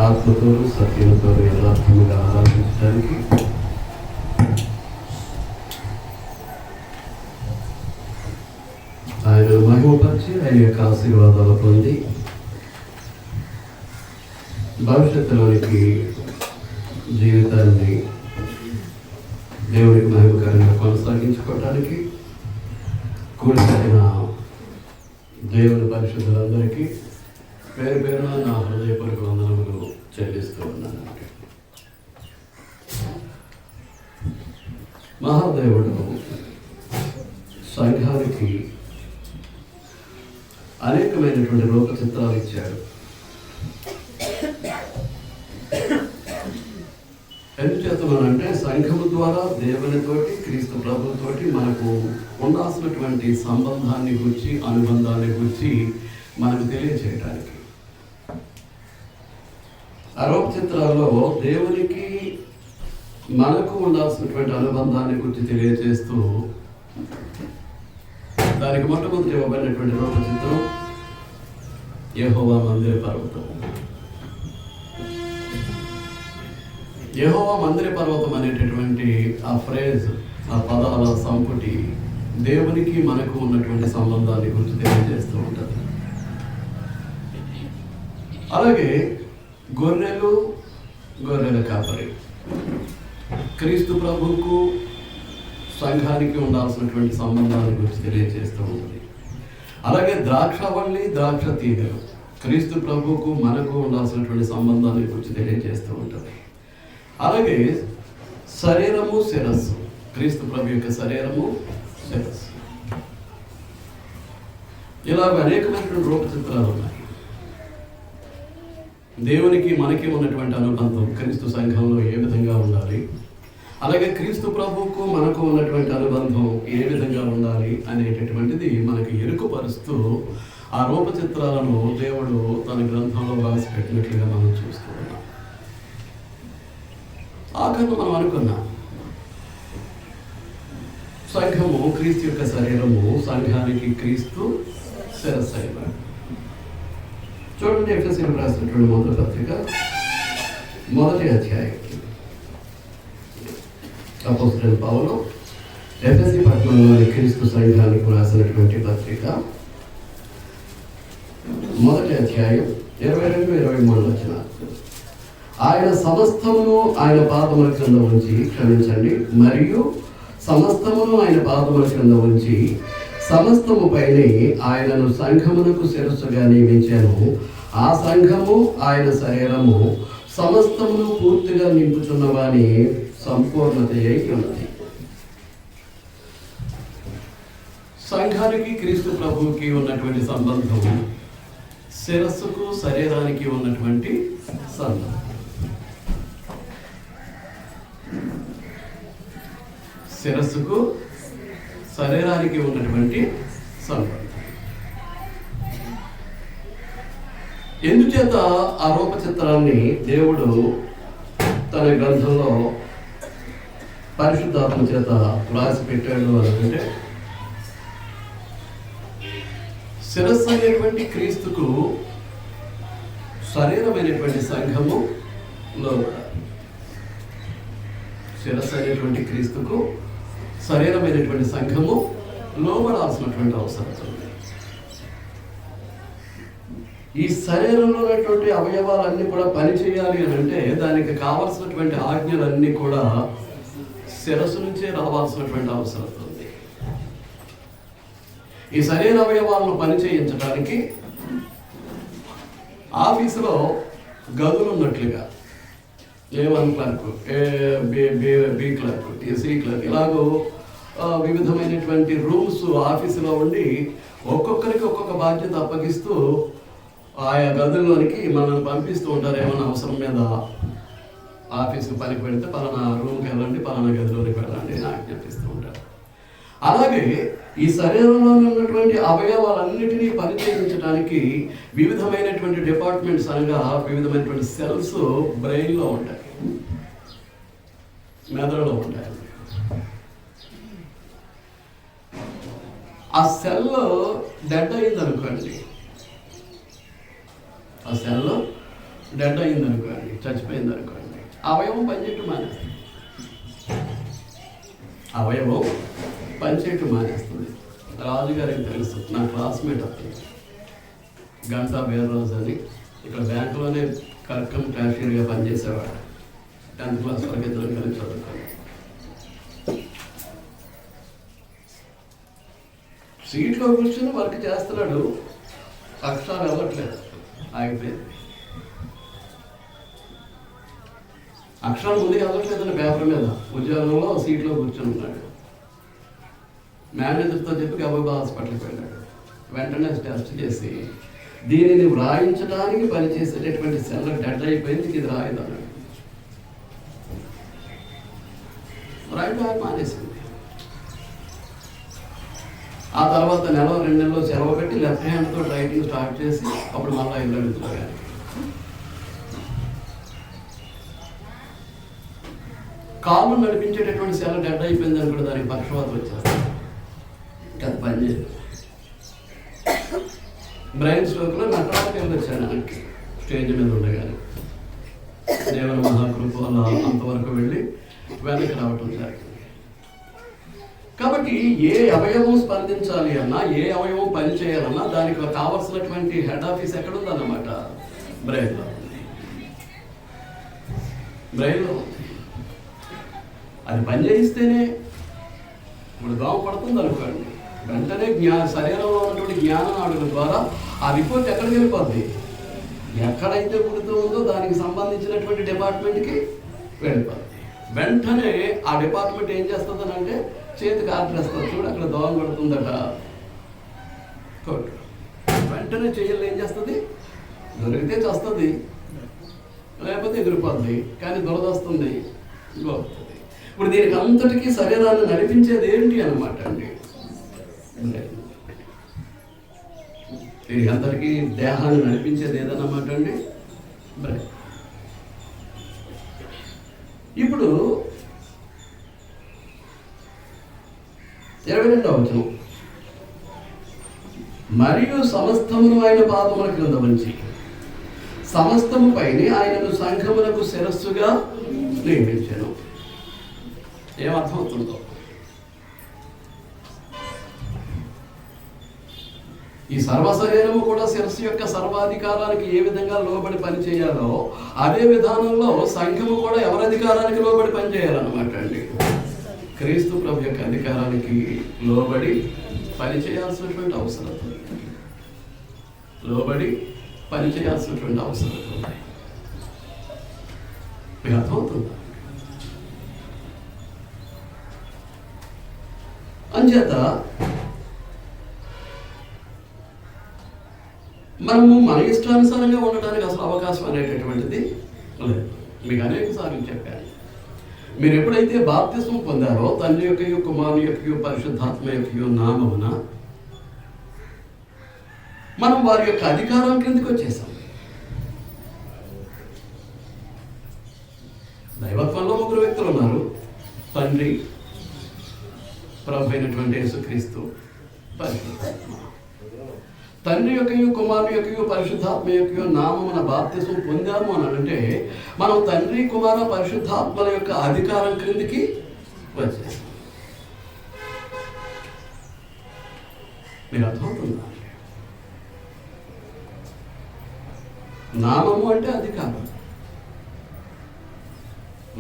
ఆత్మతో సత్యంతో యథార్థముగా ఆరాధించడానికి ఆయన మహిమపరిచి ఆయన యొక్క ఆశీర్వాదాలు పొంది భవిష్యత్తులోనికి జీవితాన్ని దేవునికి మహిమకరంగా కొనసాగించుకోవడానికి కూడిన దేవుని పరిశుద్ధులందరికీ పేరు పేరున నా హృదయపూర్వక వందనములు చెల్లిస్తూ ఉన్నాను. మహాదేవుడు సంఘానికి అనేకమైనటువంటి రూప చిత్రాలు ఇచ్చాడు. ఎందుచేతమనంటే సంఘము ద్వారా దేవునితోటి క్రీస్తు ప్రభుతోటి మనకు ఉండాల్సినటువంటి సంబంధాన్ని గురించి అనుబంధాన్ని గురించి మనకు తెలియచేయడానికి. ఆ రూప చిత్రాల్లో దేవునికి మనకు ఉండాల్సినటువంటి అనుబంధాన్ని గురించి తెలియజేస్తూ దానికి మొట్టమొదటి ఇవ్వబడినటువంటి రూప చిత్రం యెహోవా మందిర పర్వతం. యెహోవా మందిర పర్వతం అనేటటువంటి ఆ ఫ్రేజ్, ఆ పదాల సంపుటి దేవునికి మనకు ఉన్నటువంటి సంబంధాన్ని గురించి తెలియజేస్తూ ఉంటుంది. అలాగే గొర్రెల కాపరి క్రీస్తు ప్రభువుకు సంఘానికి ఉండాల్సినటువంటి సంబంధాన్ని గురించి తెలియజేస్తూ ఉంటుంది. అలాగే ద్రాక్షవల్లి ద్రాక్ష తీగలు క్రీస్తు ప్రభువుకు మనకు ఉండాల్సినటువంటి సంబంధాన్ని గురించి తెలియజేస్తూ ఉంటుంది. అలాగే శరీరము శిరస్సు, క్రీస్తు ప్రభు యొక్క శరీరము శిరస్సు, ఇలా అనేకమైనటువంటి రూప చిత్రాలు ఉన్నాయి. దేవునికి మనకి ఉన్నటువంటి అనుబంధం క్రీస్తు సంఘంలో ఏ విధంగా ఉండాలి, అలాగే క్రీస్తు ప్రభువుకు మనకు ఉన్నటువంటి అనుబంధం ఏ విధంగా ఉండాలి అనేటటువంటిది మనకి ఎరుకుపరుస్తూ ఆ రూప చిత్రాలను దేవుడు తన గ్రంథంలో రాసి పెట్టినట్లుగా మనం చూస్తూ ఉన్నాం. ఆఖరిలో మనం అనుకున్నాం, సంఘము క్రీస్తు యొక్క శరీరము, సంఘానికి క్రీస్తు శిరస్సు అయినాడు. చూడండి, ఎఫెసీయులకు రాసినటువంటి మొదటి పత్రిక 1వ అధ్యాయం. అపోస్తలుడైన పౌలు ఎఫెసీ పట్టణంలోని క్రీస్తు సంఘానికి రాసినటువంటి పత్రిక 1వ అధ్యాయం 22-23 వచనాలు. ఆయన సమస్తమును ఆయన పాదముల క్రింద ఉంచి, క్షమించండి, మరియు సమస్తమును ఆయన పాదముల క్రింద ఉంచి సమస్తము పైనే ఆయనను సంఘమునకు శిరస్సుగా నియమించాను. ఆ సంఘము ఆయన శరీరము సమస్తమును పూర్తిగా నింపుచున్నవాని సంపూర్ణత అయి ఉన్నది. సంఘానికి క్రీస్తు ప్రభువుకి ఉన్నటువంటి సంబంధం శిరస్సుకు శరీరానికి ఉన్నటువంటి సంబంధం. శిరస్సుకు శరీరానికి ఉన్నటువంటి సంబంధం. ఎందుచేత ఆ రూప చిత్రాన్ని దేవుడు తన గ్రంథంలో పరిశుద్ధాత్మ చేత రాసి పెట్టాడు అంటే, శిరస్సు అనేటువంటి క్రీస్తుకు శరీరమైనటువంటి సంఘము లోబడాలి. శిరస్సు అనేటువంటి క్రీస్తుకు శరీరమైనటువంటి సంఘము లోబడాల్సినటువంటి అవసరం ఉంది. ఈ శరీరంలో ఉన్నటువంటి అవయవాలన్నీ కూడా పనిచేయాలి అని అంటే దానికి కావలసినటువంటి ఆజ్ఞలన్నీ కూడా శిరస్సు నుంచే రావాల్సినటువంటి అవసరం ఉంది. ఈ శరీర అవయవాలను పనిచేయించడానికి ఆఫీసులో గదులు ఉన్నట్లుగా A1 clerk, B clerk, C clerk, ఇలాగో వివిధమైనటువంటి రూమ్స్ ఆఫీసులో ఉండి ఒక్కొక్కరికి ఒక్కొక్క బాధ్యత అప్పగిస్తూ ఆయా గదుల్లోనికి మనల్ని పంపిస్తూ ఉంటారు. ఏమైనా అవసరం మీద ఆఫీస్కి పనికి పెడితే పలానా రూమ్కి వెళ్ళండి, పలానా గదిలోనికి వెళ్ళండి అని ఆజ్ఞాపిస్తూ ఉంటారు. అలాగే ఈ శరీరంలో ఉన్నటువంటి అవయవాలన్నిటినీ పనిచేయించడానికి వివిధమైనటువంటి డిపార్ట్మెంట్స్ అనగా వివిధమైనటువంటి సెల్స్ బ్రెయిన్లో ఉంటాయి, మెదడులో ఉంటాయి. ఆ సెల్ డెడ్ అయింది అనుకోండి, ఆ సెల్ డెడ్ అయింది అనుకోండి, చచ్చిపోయింది అనుకోండి, అవయవం పనిచేయటం మానేస్తుంది. అవయవం పనిచేయటం మానేస్తుంది. రాజుగారికి తెలుసు, నా క్లాస్మేట్ అతను గంటా వీర్రాజు అని, ఇక్కడ బ్యాంకులోనే కలెక్టర్ క్యాషియర్గా పనిచేసేవాడు. 10th క్లాస్ వరకు ఇద్దరు కలిసి చదువుతాను. సీట్లో కూర్చొని వర్క్ చేస్తున్నాడు, అక్షరాలు వెళ్ళట్లేదు, ఆగిపోయింది. అక్షరాలు ముందుకు వెళ్ళట్లేదని పేపర్ మీద ఉద్యోగంలో సీట్లో కూర్చొని ఉన్నాడు. మేనేజర్తో చెప్పి గబగబా హాస్పిటల్కి వెళ్ళాడు. వెంటనే టెస్ట్ చేసి దీనిని వ్రాయించడానికి పనిచేసేటటువంటి సెల్ డెడ్ అయిపోయింది, ఇది రాయదు అన్నాడు. రాయడం మానేసింది. ఆ తర్వాత 1-2 నెలలు సెలవు పెట్టి లెఫ్ట్ హ్యాండ్తో రైటింగ్ స్టార్ట్ చేసి అప్పుడు మళ్ళీ ఇల్లు అడుగుతున్నారు. కానీ కాళ్ళు నడిపించేటటువంటి సెల డెడ్ అయిపోయింది అని కూడా దానికి పక్షవాతం వచ్చేస్తుంది. అది పనిచేయదు. బ్రెయిన్ స్ట్రోక్లో నటరాకి వెళ్ళొచ్చాను ఆయనకి, స్టేజ్ మీద ఉండగానే దేవుని మహాకృప వల్ల అంతవరకు వెళ్ళి వెనక్కి రావటం జరిగింది. కాబట్టి ఏ అవయవం స్పందించాలి అన్నా, ఏ అవయవం పని చేయాలన్నా దానికి కావలసినటువంటి హెడ్ ఆఫీస్ ఎక్కడుందన్నమాట, బ్రెయిన్లో. బ్రెయిన్లో అది పని చేయిస్తేనే, ఇప్పుడు దోమ పడుతుంది అనుకోండి, వెంటనే శరీరంలో ఉన్నటువంటి జ్ఞానాడుల ద్వారా ఆ రిపోర్ట్ ఎక్కడికి వెళ్ళిపోద్ది, ఎక్కడైతే పుడుతూ ఉందో దానికి సంబంధించినటువంటి డిపార్ట్మెంట్కి వెళ్ళిపోద్ది. వెంటనే ఆ డిపార్ట్మెంట్ ఏం చేస్తుందని అంటే చేతికి ఆర్డర్ వేస్తుంది, చూడు అక్కడ దోమ పడుతుందట, వెంటనే చెయ్యాలి. ఏం చేస్తుంది, దొరికితే చస్తుంది, లేకపోతే ఎగిరిపోద్ది, కానీ దురద వస్తుంది, గోపుతుంది. ఇప్పుడు దీనికి అంతటికీ శరీరాన్ని నడిపించేది ఏంటి అన్నమాట అండి, దీనికి అంతటికీ దేహాన్ని నడిపించేది ఏదన్నమాట అండి, బ్రెయిన్. ఇప్పుడు 22వ వచనం, మరియు సమస్తమును ఆయన పాదముల క్రింద ఉంచి సమస్తము పైన ఆయనను సంఘములకు శిరస్సుగా నియమించెను. ఏమర్థమవుతుందో, ఈ సర్వశరీరము కూడా శిరస్సు యొక్క సర్వాధికారానికి ఏ విధంగా లోబడి పనిచేయాలో అదే విధానంలో సంఘము కూడా ఎవరి అధికారానికి లోబడి పనిచేయాలన్నమాట అండి. క్రీస్తు ప్రభు యొక్క అధికారానికి లోబడి పనిచేయాల్సినటువంటి అవసరం ఉంది, లోబడి పనిచేయాల్సినటువంటి అవసరం ఉంది. మీకు అర్థమవుతుందా? అంచేత మనము మన ఇష్టానుసారంగా ఉండడానికి అసలు అవకాశం అనేటటువంటిది లేదు. మీకు అనేక సార్లు చెప్పాను, మీరు ఎప్పుడైతే బాప్తిస్మం పొందారో తండ్రి యొక్క కుమారుని యొక్క పరిశుద్ధాత్మ యొక్క నామమున మనం వారి యొక్క అధికారం కిందకి వచ్చేసాం. దైవత్వంలో 3 వ్యక్తులు ఉన్నారు, తండ్రి, ప్రభు అయినటువంటి యేసుక్రీస్తు, పరిశుద్ధాత్మ. తండ్రి యొక్క కుమారుని యొక్క పరిశుద్ధాత్మ యొక్క నామమున బాప్తిస్మం పొందాము అని అంటే మనం తండ్రి, కుమార, పరిశుద్ధాత్మల యొక్క అధికారం క్రిందికి వచ్చేసాం. మీకు అర్థమవుతుందా? నామము అంటే అధికారం.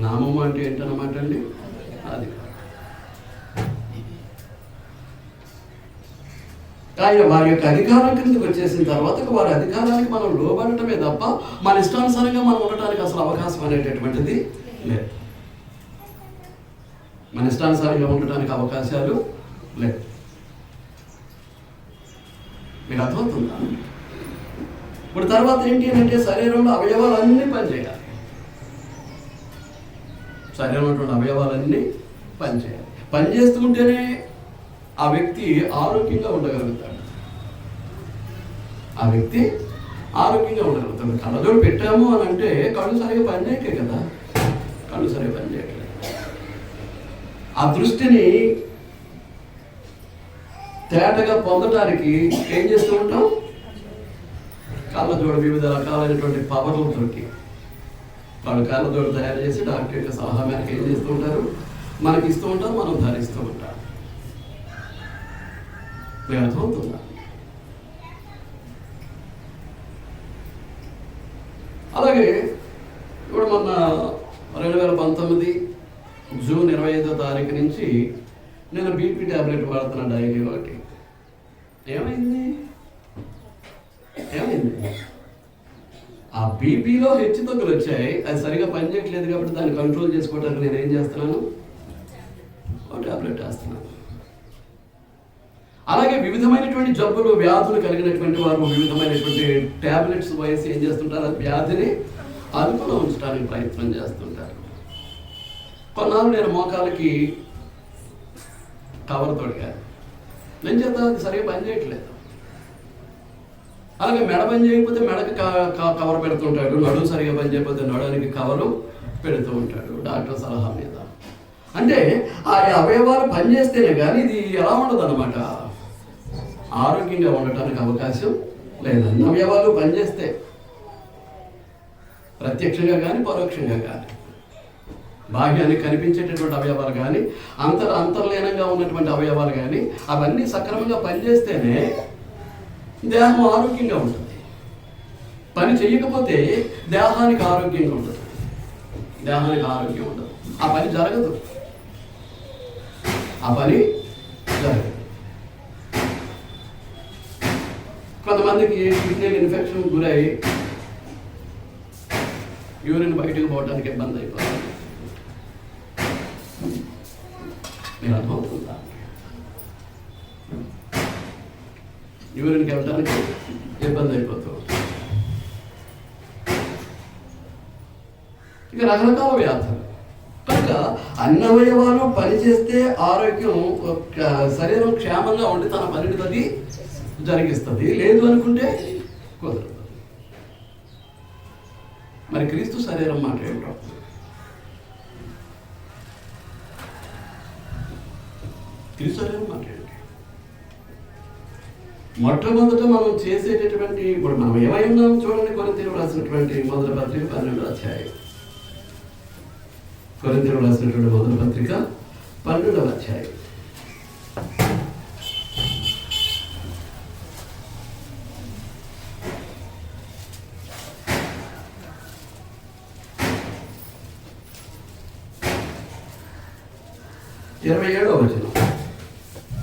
నామము అంటే ఏంటన్నమాట అండి, అధికారం. ఆయన వారి యొక్క అధికారం కిందకి వచ్చేసిన తర్వాత వారి అధికారానికి మనం లోబడటమే తప్ప మన ఇష్టానుసారంగా మనం ఉండటానికి అసలు అవకాశం అనేటటువంటిది లేదు. మన ఇష్టానుసారంగా ఉండటానికి అవకాశాలు లేదు. మీకు అర్థమవుతుందా? ఇప్పుడు తర్వాత ఏంటి అంటే శరీరంలో అవయవాలన్నీ పనిచేయాలి. శరీరంలో అవయవాలన్నీ పనిచేయాలి. పనిచేస్తుంటేనే ఆ వ్యక్తి ఆరోగ్యంగా ఉండగలుగుతాడు. ఆ వ్యక్తి ఆరోగ్యంగా ఉండగలుగుతాడు. కళ్ళజోడు పెట్టాము అని అంటే కళ్ళు సరిగా పనిచేయకే కదా, కళ్ళు సరిగా పనిచేయట్లేదు. ఆ దృష్టిని తేటగా పొందడానికి ఏం చేస్తూ ఉంటాం? కాళ్ళజోడు వివిధ రకాలైనటువంటి పవర్లతోటి వాళ్ళు కాళ్ళజోడు తయారు చేసి డాక్టర్ యొక్క సలహా మేరకు ఏం చేస్తూ ఉంటారు, మనకి ఇస్తూ ఉంటారు, మనం ధరిస్తూ ఉంటాం. మీకు అర్థమవుతుందా? అలాగే ఇప్పుడు మొన్న 2019 జూన్ 25వ తారీఖు నుంచి నేను బీపీ ట్యాబ్లెట్ వాడుతున్నా డైలీ ఒకటి. ఏమైంది? ఆ బీపీలో హెచ్చు తగ్గులు వచ్చాయి, అది సరిగా పనిచేయట్లేదు కాబట్టి దాన్ని కంట్రోల్ చేసుకోవడానికి నేను ఏం చేస్తున్నాను, ఒక ట్యాబ్లెట్ వేస్తున్నాను. అలాగే వివిధమైనటువంటి జబ్బులు వ్యాధులు కలిగినటువంటి వారు వివిధమైనటువంటి ట్యాబ్లెట్స్ వేసి ఏం చేస్తుంటారు, వ్యాధిని అదుపులో ఉంచడానికి ప్రయత్నం చేస్తుంటారు. కొన్నాళ్ళు నేను మోకాలకి కవర్ తొడిగాను, నేను చేత అది సరిగా పని చేయట్లేదు. అలాగే మెడ పని చేయకపోతే మెడకి కవర్ పెడుతుంటాడు, నడుము సరిగా పని చేయకపోతే నడునికి కవరు పెడుతూ ఉంటాడు డాక్టర్ సలహా మీద. అంటే ఆ అవయవాలు పనిచేస్తేనే కానీ ఇది ఎలా ఉండదు అనమాట, ఆరోగ్యంగా ఉండటానికి అవకాశం లేదు. అన్ని అవయవాలు పనిచేస్తే ప్రత్యక్షంగా కానీ పరోక్షంగా కానీ, బాహ్యానికి కనిపించేటటువంటి అవయవాలు కానీ అంతర్లీనంగా ఉన్నటువంటి అవయవాలు కానీ అవన్నీ సక్రమంగా పనిచేస్తేనే దేహం ఆరోగ్యంగా ఉంటుంది. పని చేయకపోతే దేహానికి ఆరోగ్యంగా ఉండదు, దేహానికి ఆరోగ్యం ఉండదు, ఆ పని జరగదు, ఆ పని జరగదు. కొంతమందికి కిడ్నీలు ఇన్ఫెక్షన్ గురై యూరిన్ బయటకు పోవడానికి ఇబ్బంది అయిపోతుంది. మీరు అర్థమవుతుందా? యూరిన్కి వెళ్ళడానికి ఇబ్బంది అయిపోతుంది. ఇక రకరకాల వ్యాధులు. కనుక అన్ని అవయవాలు పనిచేస్తే ఆరోగ్యం, శరీరం క్షేమంగా ఉండి తన పనిని అది జరిగిస్తుంది. లేదు అనుకుంటే కుదరదు. మరి క్రీస్తు శరీరం మాట ఏంటో, క్రీస్తు శరీరం మాట ఏంటి? మొట్టమొదట మనం చేసేటటువంటి, ఇప్పుడు మనం ఏమై ఉన్నాం చూడండి, కొరింథీయులకు రాసినటువంటి మొదటి పత్రిక 12వ అధ్యాయం. కొరింథీయులకు రాసినటువంటి మొదటి పత్రిక 12వ అధ్యాయం.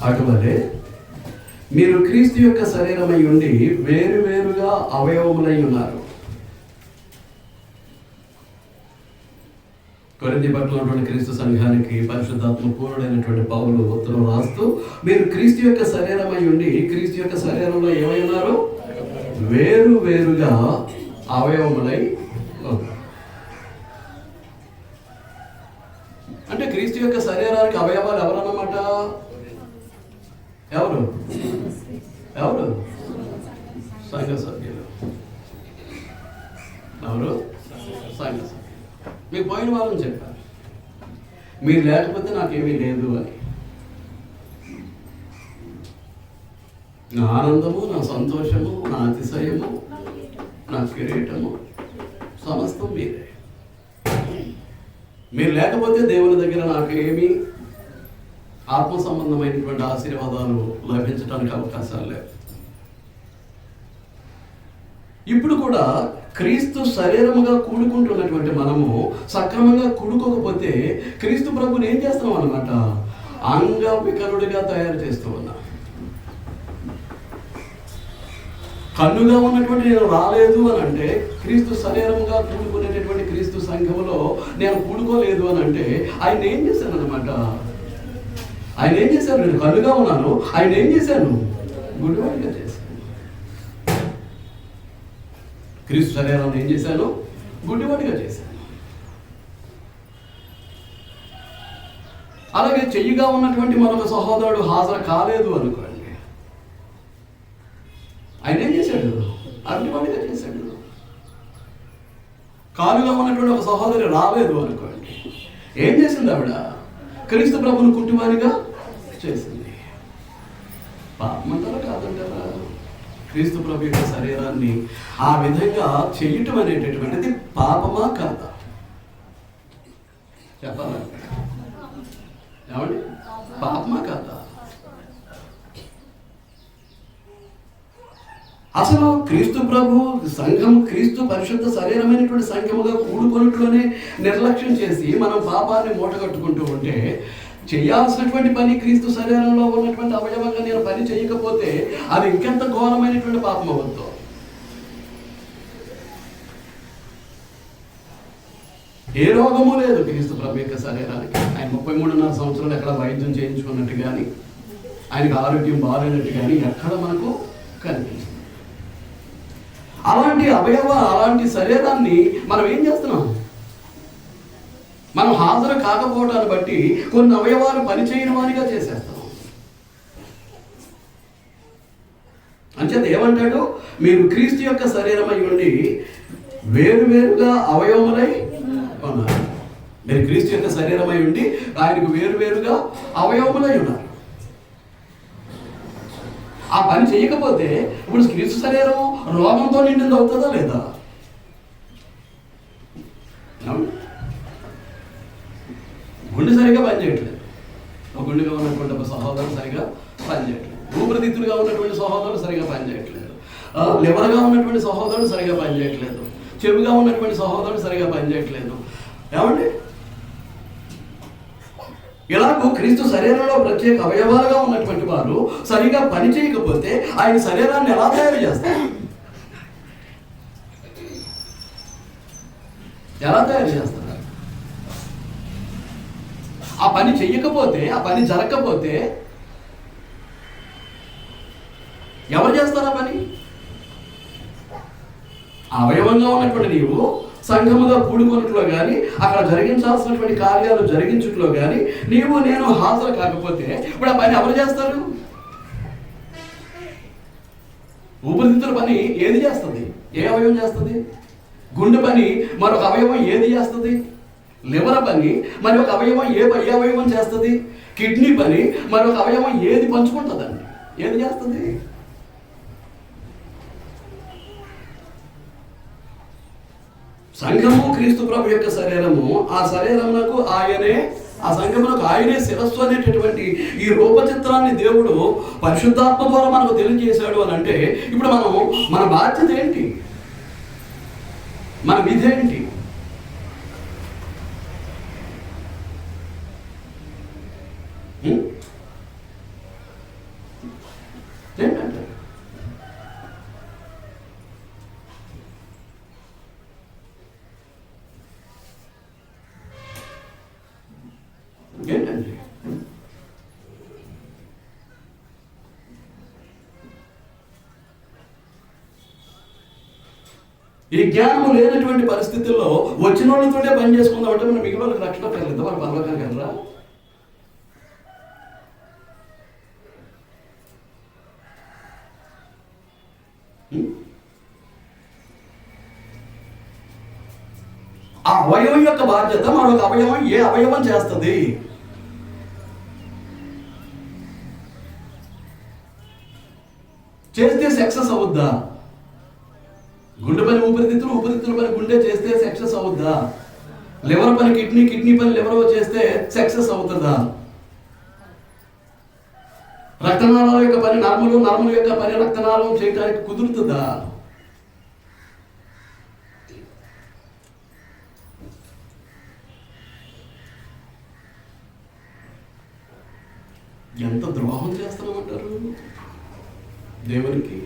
అటువలే మీరు క్రీస్తు యొక్క శరీరమై ఉండి వేరువేరుగా అవయవములై ఉన్నారు. కొరింథీ పట్టణంలో ఉన్నటువంటి క్రీస్తు సంఘానికి పరిశుద్ధాత్మ పూర్ణుడైనటువంటి పౌలు ఉత్తరం రాస్తూ, మీరు క్రీస్తు యొక్క శరీరమై ఉండి క్రీస్తు యొక్క శరీరంలో ఏమై ఉన్నారు, వేరు వేరుగా అవయవములై ఉన్నారు. అంటే క్రీస్తు యొక్క శరీరానికి అవయవాలు ఎవరన్నమాట? ఎవరు? సంఘ సభ్యులు. ఎవరు? సంఘ సభ్యులు. మీకు పోయిన వారం చెప్పారు, మీరు లేకపోతే నాకేమీ లేదు అని. నా ఆనందము, నా సంతోషము, నా అతిశయము, నా కిరీటము సమస్తం మీరే. మీరు లేకపోతే దేవుని దగ్గర నాకు ఏమీ ఆత్మ సంబంధమైనటువంటి ఆశీర్వాదాలు లభించడానికి అవకాశాలు లేవు. ఇప్పుడు కూడా క్రీస్తు శరీరముగా కూడుకుంటున్నటువంటి మనము సక్రమంగా కూడుకోకపోతే క్రీస్తు ప్రభుని ఏం చేస్తున్నాం అన్నమాట, అంగవికలుడిగా తయారు చేస్తూ ఉన్నా. కన్నుగా ఉన్నటువంటి నేను రాలేదు అని అంటే, క్రీస్తు శరీరముగా కూడుకునేటటువంటి క్రీస్తు సంఘములో నేను కూడుకోలేదు అని అంటే, ఆయన ఏం చేశాను అనమాట, ఆయన ఏం చేశాను, నేను కన్నుగా ఉన్నాను, ఆయన ఏం చేశాను, గుడివాడిగా చేశాను. క్రీస్తు శరీరాన్ని ఏం చేశాను, గుడ్డివాడిగా చేశాను. అలాగే చెయ్యిగా ఉన్నటువంటి మరొక సహోదరుడు హాజరు కాలేదు అనుకోండి, ఆయన ఏం చేశాడు, అరటివాడిగా చేశాడు. కాలుగా ఉన్నటువంటి ఒక సహోదరి రాలేదు అనుకోండి, ఏం చేసింది ఆవిడ, క్రీస్తు ప్రభుని కుటుంబానిగా చేసింది. పాపమంటారా కాదంటారా? క్రీస్తు ప్రభు యొక్క శరీరాన్ని ఆ విధంగా చేయటం అనేటటువంటిది పాపమా కాదా? చెప్పాలా? ఏమండి, పాపమా కాదా? అసలు క్రీస్తు ప్రభు సంఘం, క్రీస్తు పరిశుద్ధ శరీరమైనటువంటి సంఘముగా కూడుకొనుట్లోనే నిర్లక్ష్యం చేసి మనం పాపాన్ని మూటగట్టుకుంటూ ఉంటే, చేయాల్సినటువంటి పని క్రీస్తు శరీరంలో ఉన్నటువంటి అవయవంగా నేను పని చేయకపోతే అది ఇంకెంత ఘోరమైనటువంటి పాపం అవుతుందో. ఏ రోగము లేదు క్రీస్తు ప్రభు యొక్క శరీరానికి. ఆయన 33.5 సంవత్సరాలు ఎక్కడ వైద్యం చేయించుకున్నట్టు కానీ, ఆయనకు ఆరోగ్యం బాగాలేనట్టు కానీ ఎక్కడ మనకు కనిపించింది. అలాంటి అలాంటి శరీరాన్ని మనం ఏం చేస్తున్నాం? మనం హాజరు కాకపోవడాన్ని బట్టి కొన్ని అవయవాలు పనిచేయని వారిగా చేసేస్తాం. అంచేత ఏమంటాడు? మీరు క్రీస్తు యొక్క శరీరమై ఉండి వేరువేరుగా అవయవములై ఉన్నారు. మీరు క్రీస్తు యొక్క శరీరమై ఉండి ఆయనకు వేరువేరుగా అవయవములై ఉన్నారు. ఆ పని చేయకపోతే ఇప్పుడు క్రీస్తు శరీరం రోగంతో నిండింది అవుతుందా లేదా? గుండె సరిగా పనిచేయట్లేదు. ఒక గుండెగా ఉన్నటువంటి ఒక సహోదరుడు సరిగా పనిచేయట్లేదు. ఊపిరితిత్తులుగా ఉన్నటువంటి సహోదరుడు సరిగా పనిచేయట్లేదు. లివర్గా ఉన్నటువంటి సహోదరుడు సరిగా పనిచేయట్లేదు. చెవిగా ఉన్నటువంటి సహోదరుడు సరిగా పనిచేయట్లేదు. ఏమండి, ఇలాగూ క్రీస్తు శరీరంలో ప్రత్యేక అవయవాలుగా ఉన్నటువంటి వారు సరిగా పని చేయకపోతే ఆయన శరీరాన్ని ఎలా తయారు చేస్తారు? ఎలా తయారు చేస్తారు? ఆ పని చెయ్యకపోతే, ఆ పని జరగకపోతే ఎవరు చేస్తారు ఆ పని? అవయవంగా ఉన్నటువంటి నీవు సంఘముగా కూడుకున్నట్లో కానీ, అక్కడ జరిగించాల్సినటువంటి కార్యాలు జరిగించుట్లో కానీ నీవు నేను హాజరు కాకపోతే ఇప్పుడు ఆ పని ఎవరు చేస్తారు? ఊపిరితిత్తుల పని ఏది చేస్తుంది? ఏ అవయవం చేస్తుంది? గుండె పని మరొక అవయవం ఏది చేస్తుంది? లివర్ పని మరి ఒక అవయవం ఏ అవయవం చేస్తుంది? కిడ్నీ పని మరొక అవయవం ఏది పంచుకుంటుందండి? ఏది చేస్తుంది? సంఘము క్రీస్తు ప్రభు యొక్క శరీరము. ఆ శరీరమునకు ఆయనే, ఆ సంఘమునకు ఆయనే శిరస్సు అనేటటువంటి ఈ రూపచిత్రాన్ని దేవుడు పరిశుద్ధాత్మ ద్వారా మనకు తెలియజేశాడు అని అంటే, ఇప్పుడు మన బాధ్యత ఏంటి? మన విధి ఏంటి? ఏంటంటే ఏంటండి ఈ జ్ఞానము లేనటువంటి పరిస్థితుల్లో వచ్చిన వాళ్ళతోటే పని చేసుకుందామంటే మనం మిగిలిన వాళ్ళకి రక్షణ పెరగలేదు. వాళ్ళు పర్వకానికి వెళ్ళరా? ఆ అవయవం యొక్క బాధ్యత మరొక అవయవం ఏ అవయవం చేస్తుంది? చేస్తే సక్సెస్ అవుద్దా? గుండె పని ఊపిరితిత్తులు, ఊపిరితిత్తుల పని గుండె చేస్తే సక్సెస్ అవుద్దా? లివర్ పని కిడ్నీ, కిడ్నీ పని లివర్ చేస్తే సక్సెస్ అవుతుందా? రక్తనాళాల యొక్క పని నరముల యొక్క పని రక్తనాళం చేయడానికి కుదురుతుందా? ఎంత ద్రోహం చేస్తున్నామంటారు దేవునికి.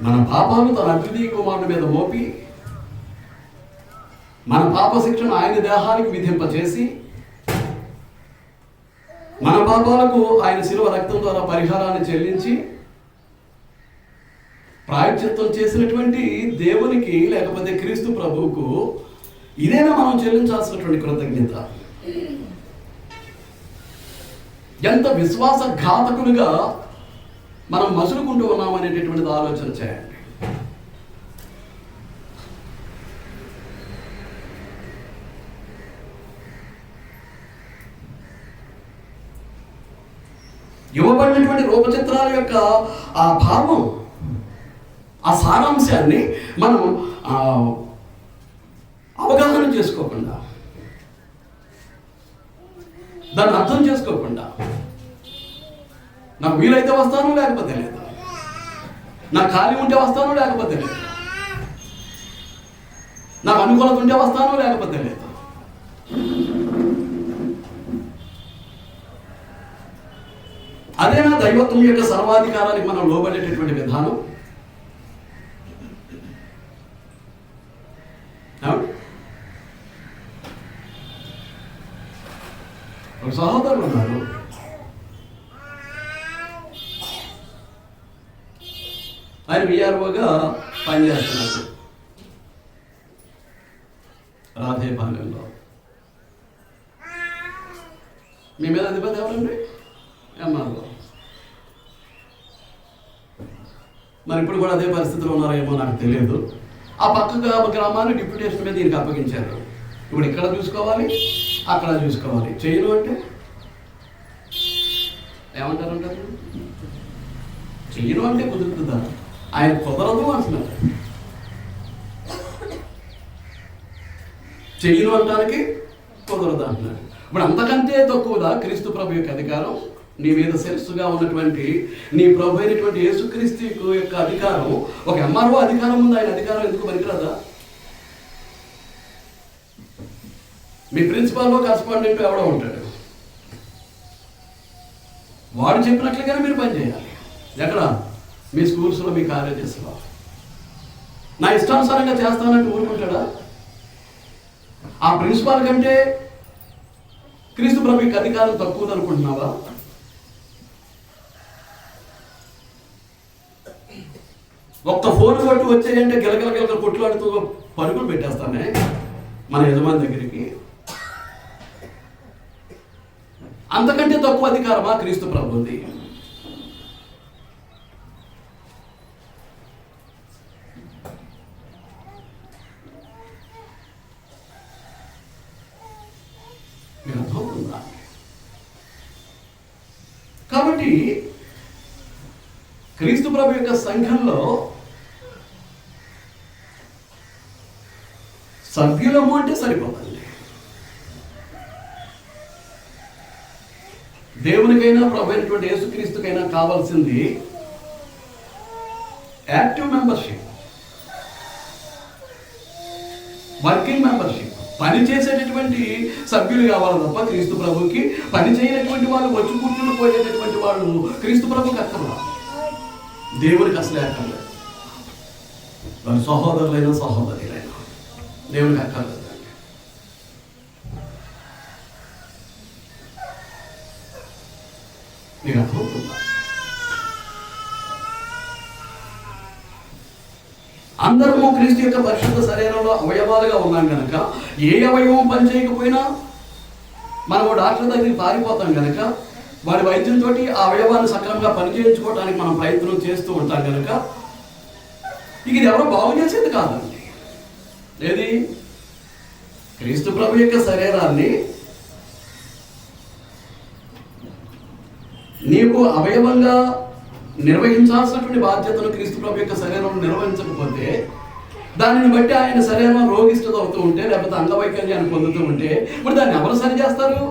మన పాపాలు తన అద్వితీయ కుమారుడి మీద మోపి మన పాప శిక్షను ఆయన దేహానికి విధింపచేసి మన పాపాలకు ఆయన శిలువ రక్తం ద్వారా పరిహారాన్ని చెల్లించి ప్రాయశ్చిత్తం చేసినటువంటి దేవునికి, లేకపోతే క్రీస్తు ప్రభువుకు ఇదేనా మనం చెల్లించాల్సినటువంటి కృతజ్ఞత? ఎంత విశ్వాసఘాతకులుగా మనం మసులుకుంటూ ఉన్నామనేటటువంటిది ఆలోచన చేయండి. ఇవ్వబడినటువంటి రూపచిత్రాల యొక్క ఆ భావం, ఆ సారాంశాన్ని మనం అవగాహన చేసుకోకుండా, దాన్ని అర్థం చేసుకోకుండా, నాకు వీలైతే వస్తాను లేకపోతే లేదు, నాకు ఖాళీ ఉంటే వస్తాను లేకపోతే లేదు, నాకు అనుకూలత ఉంటే వస్తాను లేకపోతే లేదు. అదేనా దైవత్వం యొక్క సర్వాధికారానికి మనం లోబడేటటువంటి విధానం? ఒక సహోదరులు ఉన్నారు, ఆయన విఆర్ఓగా పనిచేస్తున్నారు రాధేపాలెంలో. మీ మీద అధిపతి ఎవరండి? ఎంఆర్ఓ. మరి ఇప్పుడు కూడా అదే పరిస్థితిలో ఉన్నారేమో నాకు తెలియదు. ఆ పక్క గ్రామాన్ని డిప్యూటేషన్ మీద దీనికి అప్పగించారు. ఇప్పుడు ఇక్కడ చూసుకోవాలి, అక్కడ చూసుకోవాలి. చేయను అంటే ఏమంటారు? చేయను అంటే కుదురుతుందా? ఆయన కుదరదు అంటున్నారు. చెయ్యను అనడానికి కుదరదు అంటున్నారు. ఇప్పుడు అంతకంటే తక్కువదా క్రీస్తు ప్రభు యొక్క అధికారం? నీ మీద శిరస్సుగా ఉన్నటువంటి నీ ప్రభు అయినటువంటి యేసుక్రీస్తు యొక్క అధికారం, ఒక ఎంఆర్ఓ అధికారం ఉంది. ఆయన అధికారం ఎందుకు పనికిరాదా? మీ ప్రిన్సిపాల్లో కరస్పాండెంట్ ఎవడో ఉంటాడు, వాడు చెప్పినట్లుగానే మీరు పనిచేయాలి. ఎక్కడ? మీ స్కూల్స్లో, మీ కాలేజెస్లో. నా ఇష్టానుసారంగా చేస్తానంటే ఊరుకుంటాడా? ఆ ప్రిన్సిపాల్ కంటే క్రీస్తు ప్రభుకి అధికారం తక్కువది అనుకుంటున్నావా? ఒక్క ఫోన్ కొట్టు వచ్చేయంటే గిలగిల కొట్లాడుతూ పరుగులు పెట్టేస్తానే మన యజమాని దగ్గరికి. అంతకంటే తక్కువ అధికారమా క్రీస్తు ప్రభుది? కాబట్టి క్రీస్తు ప్రభు యొక్క సంఘంలో సభ్యులము అంటే సరిపోతుంది. దేవునికైనా ప్రభు అయినటువంటి యేసుక్రీస్తుకైనా కావాల్సింది యాక్టివ్ మెంబర్షిప్, వర్కింగ్ మెంబర్షిప్. పని చేసేటటువంటి సభ్యులు కావాలి తప్ప క్రీస్తు ప్రభుకి పని చేయనటువంటి వాళ్ళు, వచ్చి కూర్చుని పోయేటటువంటి వాళ్ళు క్రీస్తు ప్రభుకి అక్కర్లేదు, దేవునికి అసలే అక్కర్లేదు. వాళ్ళు సహోదరులైనా సహోదరులైనా దేవునికి అక్కర్లేదు. మీకు అర్థమవుతుందా? అందరము క్రీస్తు యొక్క పరిశుద్ధ శరీరంలో అవయవాలుగా ఉన్నాం కనుక ఏ అవయవం పని చేయకపోయినా మనం డాక్టర్ దగ్గరికి పారిపోతాం కనుక వాడి వైద్యంతో ఆ అవయవాన్ని సక్రమంగా పనిచేయించుకోవడానికి మనం ప్రయత్నం చేస్తూ ఉంటాం కనుక ఇది ఎవరో బాగు చేసేది కాదండి. ఏది? క్రీస్తు ప్రభు యొక్క శరీరాన్ని నీకు అవయవంగా నిర్వహించాల్సినటువంటి బాధ్యతను క్రీస్తు ప్రభు యొక్క శరీరం నిర్వహించకపోతే, దానిని బట్టి ఆయన శరీరం రోగిష్ఠత అవుతూ ఉంటే, లేకపోతే అంగవైకల్యాన్ని పొందుతూ ఉంటే, మరి దాన్ని ఎవరు సరి చేస్తారు?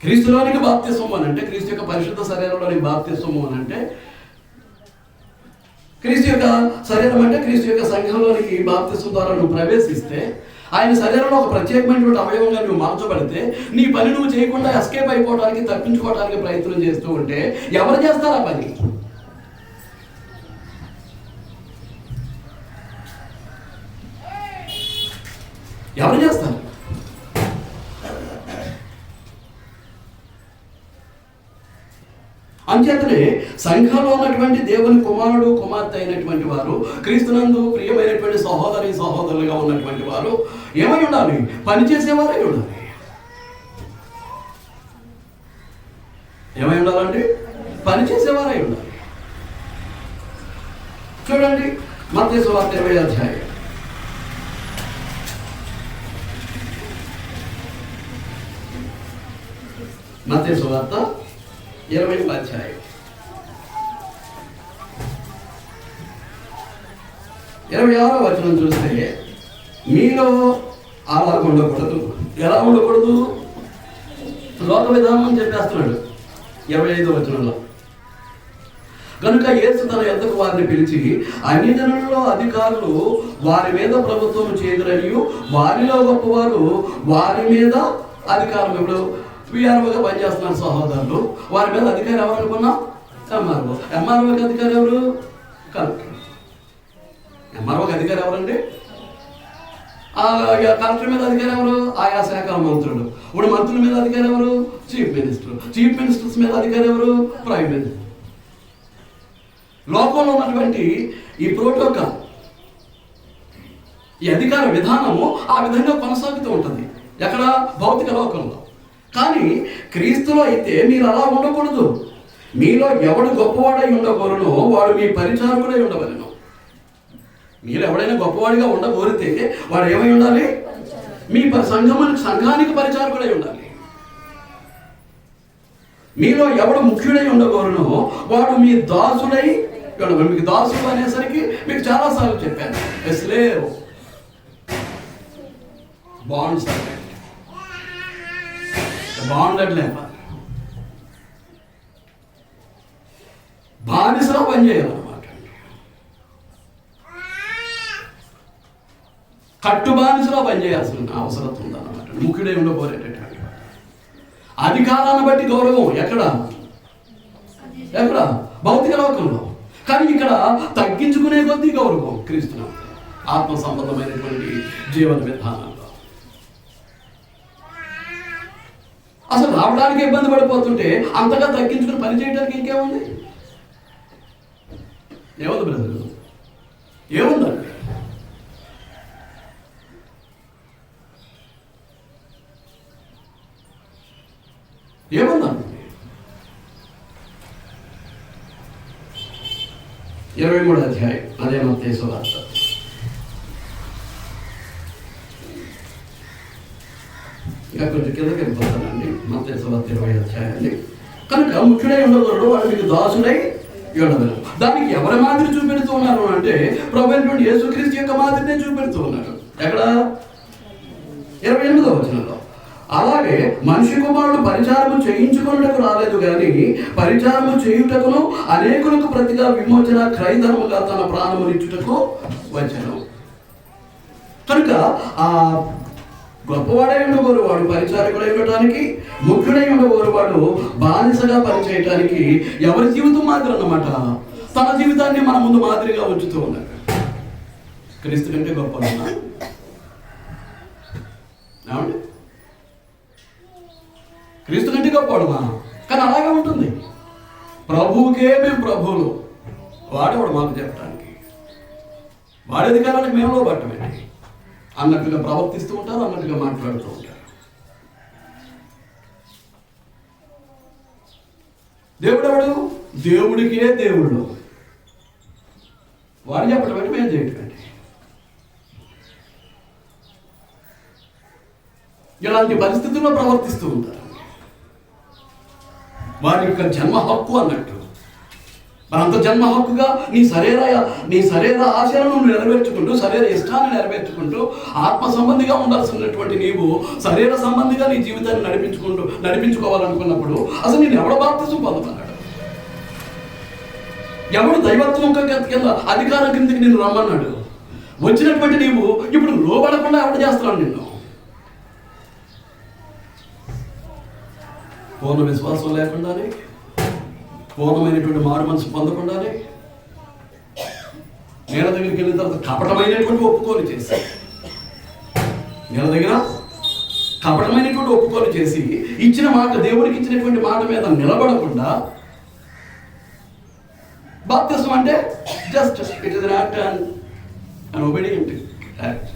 క్రీస్తులోనికి బాప్తిస్మం అని అంటే, క్రీస్తు యొక్క పరిశుద్ధ శరీరంలోనికి బాప్తిస్మం అని అంటే, క్రీస్తు యొక్క శరీరం అంటే క్రీస్తు యొక్క సంఘంలోనికి బాప్తిస్మం ద్వారా నువ్వు ప్రవేశిస్తే, ఆయన శరీరంలో ఒక ప్రత్యేకమైనటువంటి అవయవంగా నువ్వు మార్చబడితే, నీ పని నువ్వు చేయకుండా ఎస్కేప్ అయిపోవడానికి, తప్పించుకోవడానికి ప్రయత్నం చేస్తూ ఉంటే ఎవరు చేస్తారు ఆ పని? ఎవరు చేస్తారు? అంచేతనే సంఘంలో ఉన్నటువంటి దేవుని కుమారుడు కుమార్తె అయినటువంటి వారు, క్రీస్తునందు ప్రియమైనటువంటి సహోదరి సహోదరులుగా ఉన్నటువంటి వారు ఏమై ఉండాలి? పనిచేసేవారై ఉండాలి. ఏమై ఉండాలండి? పనిచేసేవారై ఉండాలి. చూడండి, మత్తయి సువార్త 20వ అధ్యాయం మత్తయి సువార్త 20వ అధ్యాయం 26వ వచనం చూస్తే, మీలో అలా ఉండకూడదు. ఎలా ఉండకూడదు? లోక విధానం అని చెప్పేస్తున్నాడు 25వ వచనంలో. కనుక యేసు తన యొద్దకు వారిని పిలిచి, అన్ని జనులలో అధికారులు వారి మీద ప్రభుత్వం చేయదురని, వారిలో గొప్పవారు వారి మీద అధికారం. ఇప్పుడు విఆర్ఓగా పనిచేస్తున్నారు సహోదరులు, వారి మీద అధికారి ఎవరు అనుకున్నా? ఎంఆర్ఓ. ఎంఆర్ఓకి అధికారి ఎవరు? కలెక్టర్. ఎంఆర్ఓకి అధికారి ఎవరండి? కలెక్టర్ మీద అధికారి ఎవరు? ఆయా శాఖల మంత్రులు. ఇప్పుడు మంత్రుల మీద అధికారి ఎవరు? Chief minister. చీఫ్ మినిస్టర్స్ మీద అధికారి ఎవరు? Prime minister. లోకంలో ఉన్నటువంటి ఈ ప్రోటోకాల్, ఈ అధికార విధానము ఆ విధంగా కొనసాగుతూ ఉంటుంది ఎక్కడ? భౌతిక లోకంలో. కానీ క్రీస్తులో అయితే మీరు అలా ఉండకూడదు. మీలో ఎవడు గొప్పవాడై ఉండకూడనో వాడు మీ పరిచారకుడై ఉండవలెను. మీరు ఎవడైనా గొప్పవాడిగా ఉండకూరితే వాడు ఏమై ఉండాలి? మీ సంఘానికి పరిచారకుడై ఉండాలి. మీలో ఎవడు ముఖ్యుడై ఉండకూడనో వాడు మీ దాసుడై ఉండవాలి. మీకు దాసుడు అనేసరికి మీకు చాలాసార్లు చెప్పాను, slave, bond servant, bonded labour, బానిసలో పనిచేయాలన్నమాట. కట్టు బానిసలో పనిచేయాల్సిన అవసరం ఉందన్నమాట. ముఖ్యుడై ఉండబోరేటటువంటి అధికారాన్ని బట్టి గౌరవం ఎక్కడ? భౌతిక లోకంలో. కానీ ఇక్కడ తగ్గించుకునే కొద్దీ గౌరవం క్రీస్తును ఆత్మ సంబంధమైనటువంటి జీవన విధానంలో. అసలు రావడానికి ఇబ్బంది పడిపోతుంటే అంతగా తగ్గించుకుని పని చేయడానికి ఇంకేముంది? ఏముంది బ్రదరు? ఏముందండి? ఏముందండి? 23వ అధ్యాయం అదే మత్తయి సువార్త. ఇంకా కొంచెం కిందకి వెళ్ళిపోతానండి. మత్తయి సువార్త 20వ అధ్యాయాన్ని. కనుక ముఖ్యుడై ఉండకూడదు, వాడు మీకు దాసుడై ఉండదు. దానికి ఎవరి మాదిరి చూపెడుతూ ఉన్నారు అంటే ప్రభువైనటువంటి యేసుక్రీస్తు యొక్క మాదిరినే చూపెడుతూ ఉన్నారు. ఎక్కడ? 28వ వచనంలో. అలాగే మనిషి కుమారుడు పరిచారము చేయించుకున్నటకు రాలేదు కానీ పరిచారము చేయుటకును అనేకులకు ప్రతిగా విమోచన క్రయధనముగా తన ప్రాణమునిచ్చుటకు వచ్చాను. కనుక ఆ గొప్పవాడై ఉండబోరు వాడు పరిచారకుడై ఉండటానికి, ముఖ్యుడై ఉండబోరు వాడు బానిసగా పనిచేయటానికి ఎవరి జీవితం మాదిరి అన్నమాట. తన జీవితాన్ని మన ముందు మాదిరిగా ఉంచుతూ ఉన్నారు. క్రీస్తు కంటే గొప్ప ఏమండి? క్రీస్తు కంటే గొప్పవాడుమా? కానీ అలాగే ఉంటుంది. ప్రభువుకే మేము ప్రభువులు, వాడేవాడు మాకు చెప్పడానికి, వాడి అధికారానికి మేము లోబట్టమేంటి అన్నట్టుగా ప్రవర్తిస్తూ ఉంటారు, అన్నట్టుగా మాట్లాడుతూ ఉంటారు. దేవుడెవడు? దేవుడికే దేవుళ్ళు. వాడు చెప్పటమేంటి, మేము చేయటమేంటి? ఇలాంటి పరిస్థితుల్లో ప్రవర్తిస్తూ ఉంటారు. వారి యొక్క జన్మ హక్కు అన్నట్టు మనంత జన్మ హక్కుగా నీ శరీర ఆశలను నెరవేర్చుకుంటూ, శరీర ఇష్టాన్ని నెరవేర్చుకుంటూ, ఆత్మ సంబంధిగా ఉండాల్సినటువంటి నీవు శరీర సంబంధిగా నీ జీవితాన్ని నడిపించుకోవాలనుకున్నప్పుడు అసలు నేను ఎవడ బాప్తిజం పొందమన్నాడు? ఎవడు దైవత్వం కింద అధికారం కిందకి నిన్ను రమ్మన్నాడు? వచ్చినటువంటి నీవు ఇప్పుడు లోబడకుండా ఎవడు చేస్తున్నాడు నిన్ను? పూర్ణ విశ్వాసం లేకుండానే, పూర్ణమైనటువంటి మారు మనసు పొందకుండానే, నేల దగ్గరికి వెళ్ళిన తర్వాత కపటమైనటువంటి ఒప్పుకోలు చేసి, నేల దగ్గర కపటమైనటువంటి ఒప్పుకోలు చేసి ఇచ్చిన మాట, దేవుడికి ఇచ్చినటువంటి మాట మీద నిలబడకుండా, బాప్తిజం అంటే just it is an act and obedient act.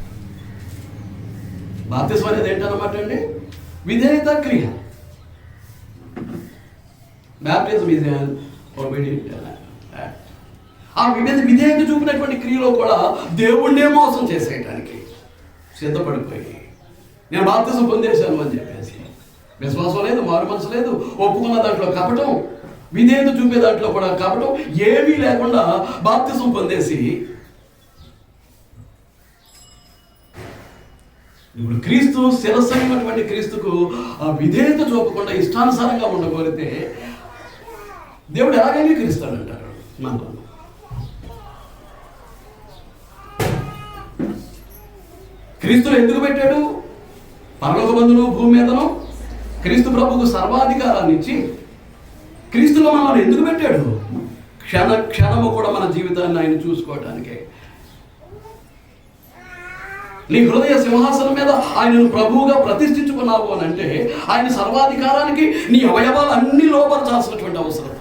బాప్తిజం అనేది ఏంటన్నమాట అండి? విధేయత క్రియ. Baptism is an obedient act. ఆ విధేయత చూపినటువంటి క్రియలో కూడా దేవుణ్ణే మోసం చేసేయడానికి సిద్ధపడిపోయి, నేను బాప్తిజం పొందేశాను అని చెప్పేసి విశ్వాసం లేదు, మారు మనసు లేదు, ఒప్పుకున్న దాంట్లో కపటం, విధేయత చూపే దాంట్లో కూడా కపటం, ఏమీ లేకుండా బాప్తిసం పొందేసి ఇప్పుడు క్రీస్తు శిరస్సైనటువంటి క్రీస్తుకు ఆ విధేయత చూపకుండా ఇష్టానుసారంగా ఉండగలిగితే దేవుడు ఎలా అంగీకరిస్తాడంటారు? మనలో క్రీస్తులు ఎందుకు పెట్టాడు? పరలోక బంధును భూమి మీదను క్రీస్తు ప్రభుకు సర్వాధికారాన్ని ఇచ్చి క్రీస్తులో మనల్ని ఎందుకు పెట్టాడు? క్షణము కూడా మన జీవితాన్ని ఆయన చూసుకోవటానికే. నీ హృదయ సింహాసనం మీద ఆయనను ప్రభువుగా ప్రతిష్ఠించుకున్నావు అని అంటే ఆయన సర్వాధికారానికి నీ అవయవాలు అన్ని లోపరచాల్సినటువంటి అవసరం.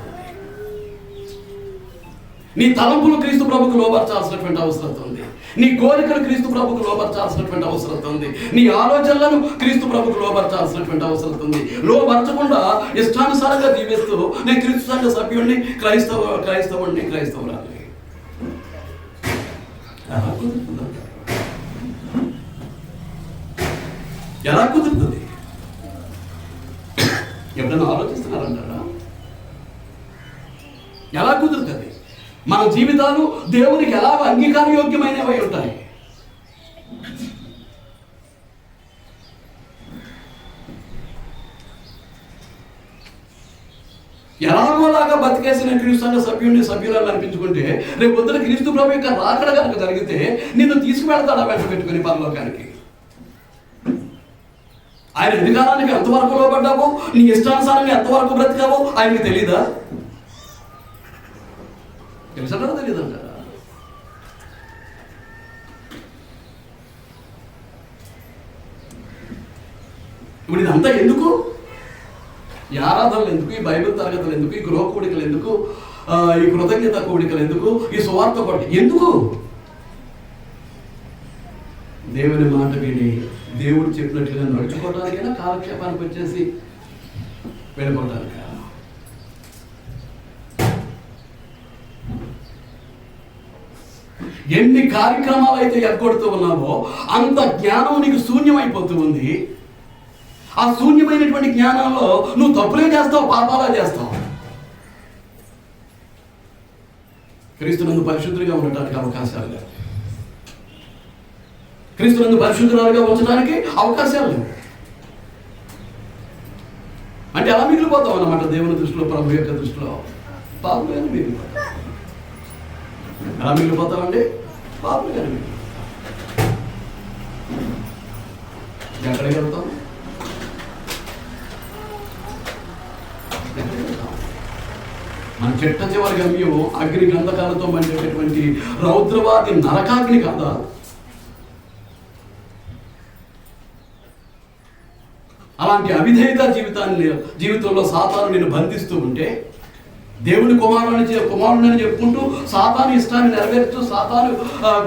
నీ తలంపులు క్రీస్తు ప్రభుకు లోపరచాల్సినటువంటి అవసరం ఉంది. నీ కోరికలు క్రీస్తు ప్రభుకు లోపరచాల్సినటువంటి అవసరం ఉంది. నీ ఆలోచనలను క్రీస్తు ప్రభుకు లోపరచాల్సినటువంటి అవసరం ఉంది. లోపరచకుండా ఇష్టానుసారంగా జీవిస్తూ నేను క్రీస్తు సంఘ సభ్యుడిని, క్రైస్తవుడిని, క్రైస్తవురాలి ఎలా కుదురుతుంది? ఎప్పుడైనా ఆలోచిస్తున్నారంటారా? ఎలా కుదురుతుంది? మన జీవితాలు దేవునికి ఎలా అంగీకారయోగ్యమైనవి ఉంటాయి? ఎలాగోలాగా బతికేసిన క్రీస్తు సంఘ సభ్యుడిని, సభ్యురాలు అనిపించుకుంటే రేపు పొద్దున క్రీస్తు ప్రభు యొక్క రాకడ కనుక జరిగితే నిన్ను తీసుకువెళ్తాడా వెంట పెట్టుకుని పరలోకానికి? ఆయన అధికారానికి ఎంతవరకు లోబడ్డావో, నీ ఇష్టానుసారంగా ఎంతవరకు బ్రతికావో ఆయనకి తెలీదా? తెలుసంటారా, తెలీదంటారా? ఇప్పుడు ఇదంతా ఎందుకు? ఈ ఆరాధనలు ఎందుకు? ఈ బైబిల్ తరగతులు ఎందుకు? ఈ గృహ కూడికలు ఎందుకు? ఈ కృతజ్ఞత కూడికలు ఎందుకు? ఈ సువార్త పట్టు ఎందుకు? దేవుని మాట విని దేవుడు చెప్పినట్లుగా నడుచుకోవడానికైనా, కాలక్షేపానికి వచ్చేసి వెళ్ళిపోవడానికి? ఎన్ని కార్యక్రమాలు అయితే ఎగ్గొడుతూ ఉన్నావో అంత జ్ఞానం నీకు శూన్యమైపోతూ ఉంది. ఆ శూన్యమైనటువంటి జ్ఞానంలో నువ్వు తప్పులే చేస్తావు, పాపాలే చేస్తావు. క్రీస్తునందు పరిశుద్ధులుగా ఉండటానికి అవకాశాలు లేవు. క్రీస్తునందు పరిశుద్ధులుగా ఉంచడానికి అవకాశాలు లేవు. అంటే ఎలా మిగిలిపోతావు అన్నమాట దేవుని దృష్టిలో, ప్రభు యొక్క దృష్టిలో పాపులుగానే మిగిలిపోతావు. ఎలా మిగిలిపోతామండి? పాపులుగానే మిగిలిపోతాం. ఎక్కడికి వెళ్తాం? మన చెట్ట చివరి గమ్యం అగ్ని గంధకాలతో మండేటటువంటి రౌద్రవాది నరకాగ్ని కాదా? అలాంటి అవిధేయత జీవితంలో సాతాను నేను బంధిస్తూ ఉంటే, దేవుని కుమారుడని చెప్పుకుంటూ సాతాను ఇష్టాన్ని నెరవేరుస్తూ సాతాను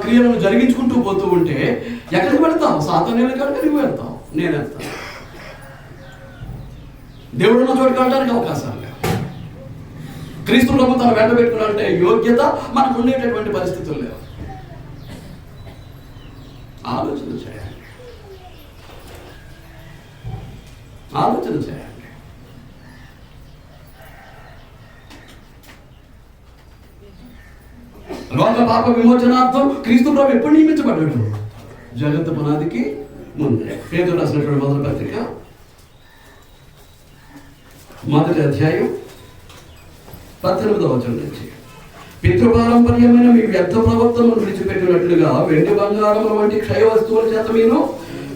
క్రియలను జరిగించుకుంటూ పోతూ ఉంటే ఎక్కడికి వెళ్తావు? సాతాను వెళ్ళి నువ్వు వెళ్తావు, నేను వెళ్తాను. దేవుడున్న చోటుకి వెళ్ళడానికి అవకాశాలు లేవు. క్రీస్తు ప్రభు తను వెంట పెట్టుకున్నాడంటే యోగ్యత మనకు ఉండేటటువంటి పరిస్థితులు లేవు. ఆలోచన చేయాలి, ఆలోచన చేయాలి. లోక పాప విమోచనార్థం క్రీస్తు ప్రభు ఎప్పుడు నియమించబడ్డాడు? జగత్తు పునాదికి ముందే. పేతురు రాసినటువంటి మొదటి పత్రిక 1వ అధ్యాయం 18వ వచనం నుంచి, పితృపారంపర్యమైన మీ వ్యర్థ ప్రవర్తనను విడిచిపెట్టినట్లుగా వెండి బంగారముల వంటి క్షయ వస్తువుల చేత మీరు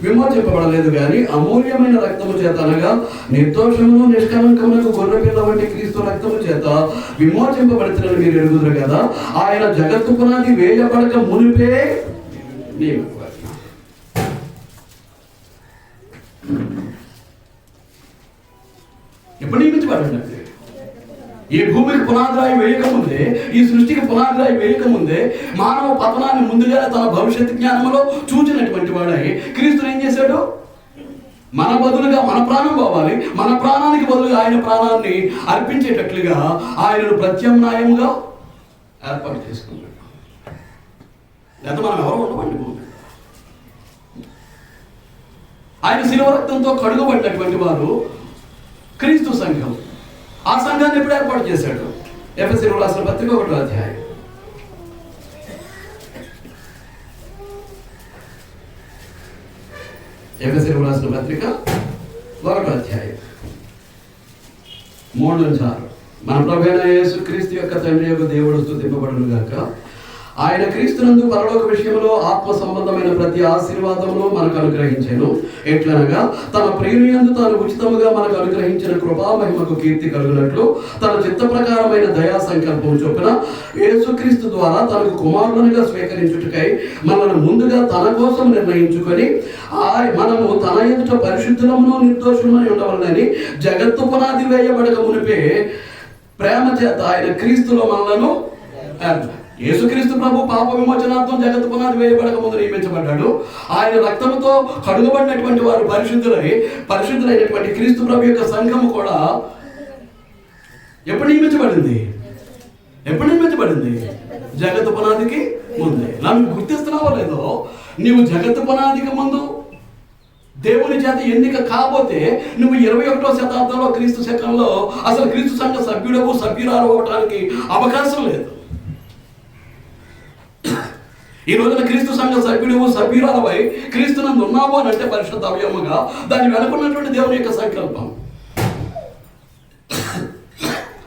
విమోచింపబడలేదు, కానీ అమూల్యమైన రక్తము చేత, అనగా నిర్దోషమును నిష్కలంకమునకు గొర్రెపిల్ల వంటి క్రీస్తు రక్తము చేత విమోచింపబడుతున్నది మీరు ఎరుగుదురు కదా. ఆయన జగత్తు పునాది వేయబడక మునిపే ఎప్పుడు నియమించబడండి? ఈ భూమికి పునాదిరాయి వేయకముందే, ఈ సృష్టికి పునాదిరాయి వేయకముందే మానవ పతనాన్ని ముందుగానే తన భవిష్యత్తు జ్ఞానంలో చూచినటువంటి వాడై క్రీస్తుని ఏం చేశాడు? మన బదులుగా మన ప్రాణం పోవాలి, మన ప్రాణానికి బదులుగా ఆయన ప్రాణాన్ని అర్పించేటట్లుగా ఆయనను ప్రత్యామ్నాయంగా ఏర్పాటు చేసుకున్నాడు. లేదా మనం ఎవరు ఉండమండి భూమి? ఆయన శిలువ రక్తంతో కడుగబడినటువంటి వారు క్రీస్తు సంఘం. ఆ సంఘాన్ని ఎప్పుడు ఏర్పాటు చేశాడు? ఎఫెసీయులకు రాసిన పత్రిక 1వ అధ్యాయం. ఎఫెసీయులకు రాసిన పత్రిక 1వ అధ్యాయం 3-6. మన ప్రభువైన యేసుక్రీస్తు యొక్క తండ్రి యొక్క దేవుడు స్తుతింపబడును గాక. ఆయన క్రీస్తునందు పరలోక విషయంలో ఆత్మ సంబంధమైన ప్రతి ఆశీర్వాదమును మనకు అనుగ్రహించెను. ఎట్లనగా తన ప్రియునియందు తాను ఉచితముగా మనకు అనుగ్రహించిన కృపామహిమకు కీర్తి కలుగునట్లు తన చిత్త ప్రకారమైన దయా సంకల్పం చొప్పున యేసుక్రీస్తు ద్వారా తనకు కుమారునిగా స్వీకరించుటకై మనల్ని ముందుగా తన కోసం నిర్ణయించుకొని మనము తన ఎదుట పరిశుద్ధులమును నిర్దోషులమని ఉండవలనని జగత్తు పునాది వేయబడక మునిపే ప్రేమ చేత ఆయన క్రీస్తులో మనలను యేసుక్రీస్తు ప్రభు పాప విమోచనార్థం జగత్తు పునాది వేయబడక ముందు నియమించబడ్డాడు. ఆయన రక్తముతో కడుగబడినటువంటి వారు పరిశుద్ధులైనటువంటి క్రీస్తు ప్రభు యొక్క సంఘము కూడా ఎప్పుడు నియమించబడింది? జగత్తు పునాదికి ముందే. నన్ను గుర్తిస్తున్నావో లేదో, నీవు జగత్తు పునాదికి ముందు దేవుని చేత ఎన్నిక కాకపోతే నువ్వు 21వ శతాబ్దంలో క్రీస్తు శకంలో అసలు క్రీస్తు సంఘ సభ్యురాలు అవ్వడానికి అవకాశం లేదు. ఈ రోజున క్రీస్తు సంఘ సభ్యురాలపై క్రీస్తునందు ఉన్నావు అని అంటే పరిశుద్ధ అవయవముగా దాన్ని వెనుకున్నటువంటి దేవుని యొక్క సంకల్పం,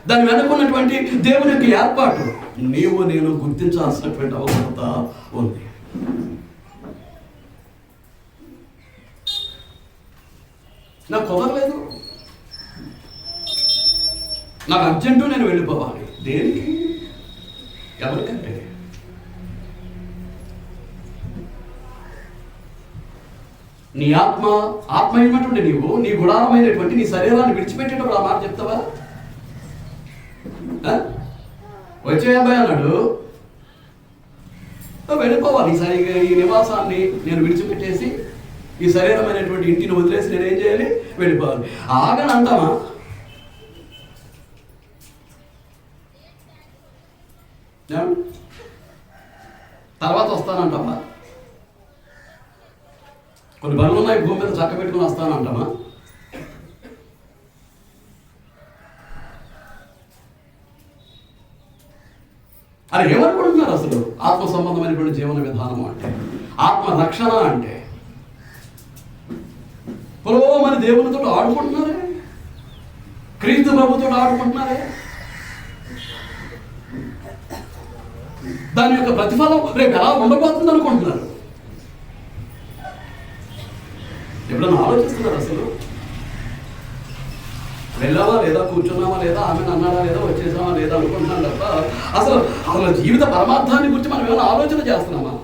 దాన్ని వెనుకున్నటువంటి దేవుని యొక్క ఏర్పాటు నీవు నేను గుర్తించాల్సినటువంటి అవసరత ఉంది. నాకు కుదరలేదు, నాకు అర్జెంటు, నేను వెళ్ళిపోవాలి. దేనికి? ఎవరికంటే నీ ఆత్మ అయినటువంటి నీవు నీ గుడారమైనటువంటి నీ శరీరాన్ని విడిచిపెట్టేటప్పుడు ఆ మాట చెప్తావా? వచ్చే అబ్బాయి అన్నాడు, వెళ్ళిపోవాలి. ఈ నివాసాన్ని నేను విడిచిపెట్టేసి ఈ శరీరమైనటువంటి ఇంటిని వదిలేసి నేనేం చేయాలి? వెళ్ళిపోవాలి. ఆగని అంటామా? తర్వాత వస్తానంటామా? కొన్ని పనులు ఉన్నాయి, భూమి మీద చక్క పెట్టుకుని వస్తానంటామా? అది ఏమనుకుంటున్నారు అసలు? ఆత్మ సంబంధమైనటువంటి జీవన విధానం అంటే, ఆత్మ రక్షణ అంటే పురోమని దేవునితో ఆడుకుంటున్నారే, క్రీస్తు ప్రభుతో ఆడుకుంటున్నారే. దాని యొక్క ప్రతిఫలం రేపు ఎలా ఉండబోతుంది అనుకుంటున్నారు? ఎప్పుడన్నా ఆలోచిస్తున్నారు అసలు? వెళ్ళావా లేదా, కూర్చున్నావా లేదా, ఆమెను అన్నాడా లేదా, వచ్చేసావా లేదా అనుకుంటున్నాం తప్ప అసలు జీవిత పరమార్థాన్ని గురించి మనం ఏమైనా ఆలోచన చేస్తున్నామా?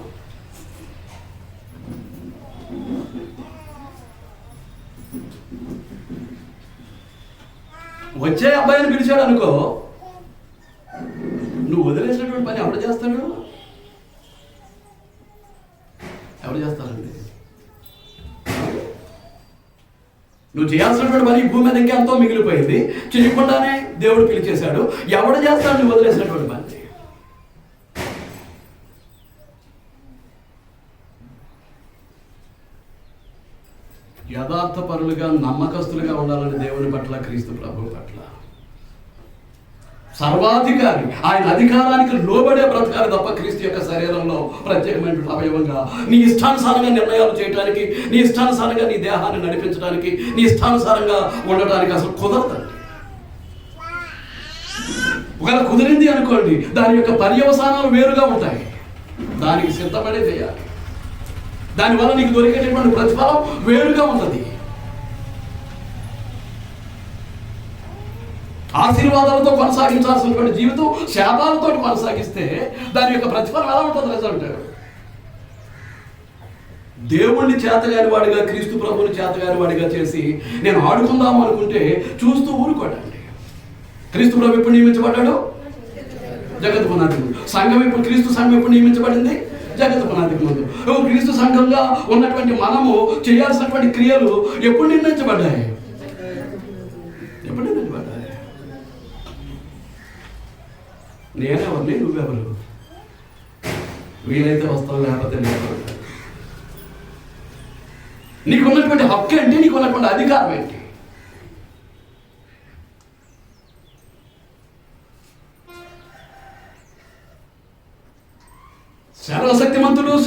వచ్చే అబ్బాయిని పిలిచాడు అనుకో, నువ్వు వదిలేసినటువంటి పని ఎవరు చేస్తాడు? ఎవరు చేస్తారండి? నువ్వు చేయాల్సినటువంటి పని భూమి మీద ఇంకెంతో మిగిలిపోయింది, చేయకుండానే దేవుడు పిలిచేశాడు. ఎవడు చేస్తాడు నువ్వు వదిలేసినటువంటి పని? యథార్థపరులుగా నమ్మకస్తులుగా ఉండాలని దేవుని పట్ల, క్రీస్తు ప్రభు పట్ల సర్వాధికారి, ఆయన అధికారానికి లోబడే బ్రతకాలి తప్ప క్రీస్తు యొక్క శరీరంలో ప్రత్యేకమైన అవయవంగా నీ ఇష్టానుసారంగా నిర్ణయాలు చేయడానికి, నీ ఇష్టానుసారంగా నీ దేహాన్ని నడిపించడానికి, నీ ఇష్టానుసారంగా ఉండటానికి అసలు కుదరదండి. ఒకవేళ కుదిరింది అనుకోండి, దాని యొక్క పర్యవసానాలు వేరుగా ఉంటాయి. దానికి సిద్ధపడే చేయాలి. దానివల్ల నీకు దొరికేటటువంటి ప్రతిఫలం వేరుగా ఉన్నది. ఆశీర్వాదాలతో కొనసాగించాల్సినటువంటి జీవితం శాపాలతో కొనసాగిస్తే దాని యొక్క ప్రతిఫలం ఎలా ఉంటుంది? రిజల్ట్ దేవుణ్ణి చేతగాని వాడిగా, క్రీస్తు ప్రభుని చేతగాని వాడిగా చేసి నేను ఆడుకుందాము అనుకుంటే చూస్తూ ఊరుకోడండి. క్రీస్తు ప్రభు ఎప్పుడు నియమించబడ్డాడు? జగత్తు పునాదికి ముందు. సంఘం ఎప్పుడు, క్రీస్తు సంఘం ఎప్పుడు నియమించబడింది? జగత్తు పునాదికి ముందు. క్రీస్తు సంఘంగా ఉన్నటువంటి మనము చేయాల్సినటువంటి క్రియలు ఎప్పుడు నిర్ణయించబడ్డాయి? ఎప్పుడు నిర్ణయించబడ్డాయి? నేనెవరిని, నువ్వెవరు? వీలైతే వస్తావు, లేకపోతే లేదు. నీకున్నటువంటి హక్కు ఏంటి? నీకున్నటువంటి అధికారం ఏంటి?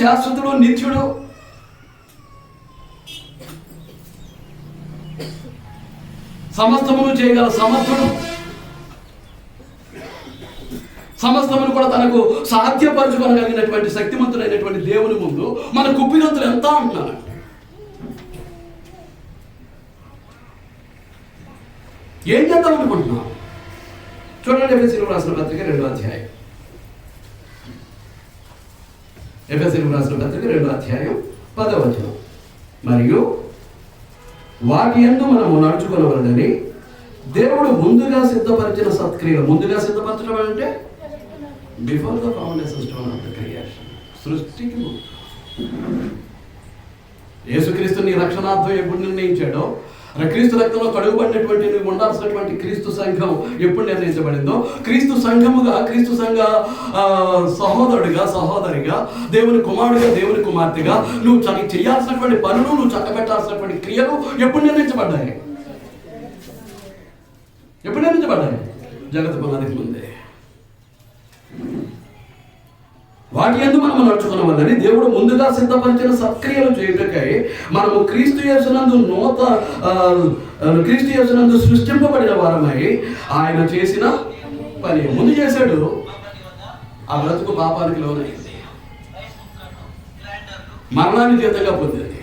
శాశ్వతుడు, నిత్యుడు. సమస్తమును చేయగల సమర్థుడు, సమస్తమును కూడా తనకు సాధ్యపరచుకోగలిగినటువంటి శక్తిమంతుడైనటువంటి దేవుని ముందు మన కుప్పిగంతులు ఎంత అంటున్నాను. ఏం చేద్దాం అనుకుంటున్నాం? చూడండి, ఎఫెసీయులకు రాసిన పత్రిక 2వ అధ్యాయం. ఎఫెసీయులకు రాసిన పత్రిక 2వ అధ్యాయం 10వ వచనం. మరియు వాటి యందు మనము నడుచుకొనవలెనని దేవుడు ముందుగా సిద్ధపరిచిన సత్క్రియలు. ముందుగా సిద్ధపరచడం అంటే before the foundation stone of the creation. సృష్టికి ముందు యేసుక్రీస్తుని రక్షణార్థం ఎప్పుడు నిర్ణయించాడో, క్రీస్తు రక్తంలో కడుగుబడినటువంటి నువ్వు ఉండాల్సినటువంటి క్రీస్తు సంఘం ఎప్పుడు నిర్ణయించబడిందో, క్రీస్తు సంఘముగా, క్రీస్తు సంఘ సహోదరుడిగా, సహోదరిగా, దేవుని కుమారుడిగా, దేవుని కుమార్తెగా నువ్వు చేయాల్సినటువంటి పనులు, నువ్వు చక్కబెట్టాల్సినటువంటి క్రియలు ఎప్పుడు నిర్ణయించబడ్డాయి? ఎప్పుడు నిర్ణయించబడ్డాయి? జగత్ పునాదికి ముందే. వాటి యందు మనము నడుచుకున్నవల్లని దేవుడు ముందుగా సిద్ధపరిచిన సత్క్రియలు చేయుటకై మనము క్రీస్తు యేసునందు సృష్టింపబడిన వారమై ఆయన చేసిన పని. ముందు చేశాడు, ఆ బ్రతుకు పాపానికి లోనైంది, మరణాన్ని జీతంగా పొందింది.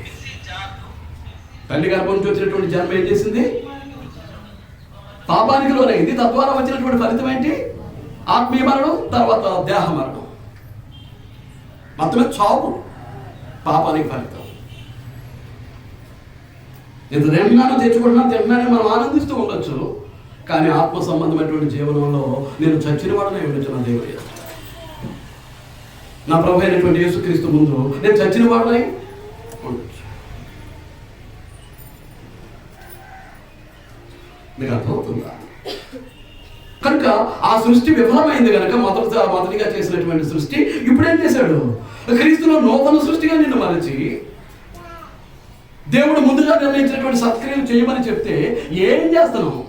తల్లి గర్భం నుంచి వచ్చినటువంటి జన్మ ఏం చేసింది? పాపానికి లోనైంది. తద్వారా వచ్చినటువంటి ఫలితం ఏంటి? ఆత్మీయ మరణం, తర్వాత దేహ మరణం. మొత్తమే చావు, పాపానికి ఫలితం. ఇంత తింటున్నాను, తింటున్నానే మనం ఆనందిస్తూ ఉండొచ్చు, కానీ ఆత్మ సంబంధమైనటువంటి జీవనంలో నేను చచ్చిన వాడనే ఉండొచ్చు. నా దేవుడు, నా ప్రభు అయినటువంటి యేసుక్రీస్తు ముందు నేను చచ్చిన వాడనే ఉండొచ్చు. మీకు అర్థమవుతుందా? కనుక ఆ సృష్టి విఫలమైంది కనుక మొదటిగా చేసినటువంటి సృష్టి ఇప్పుడు ఏం చేశాడు? క్రీస్తులో నూతన సృష్టిగా నిన్ను మరచి దేవుడు ముందుగా నిర్ణయించినటువంటి సత్క్రియలు చేయమని చెప్తే ఏం చేస్తున్నావు?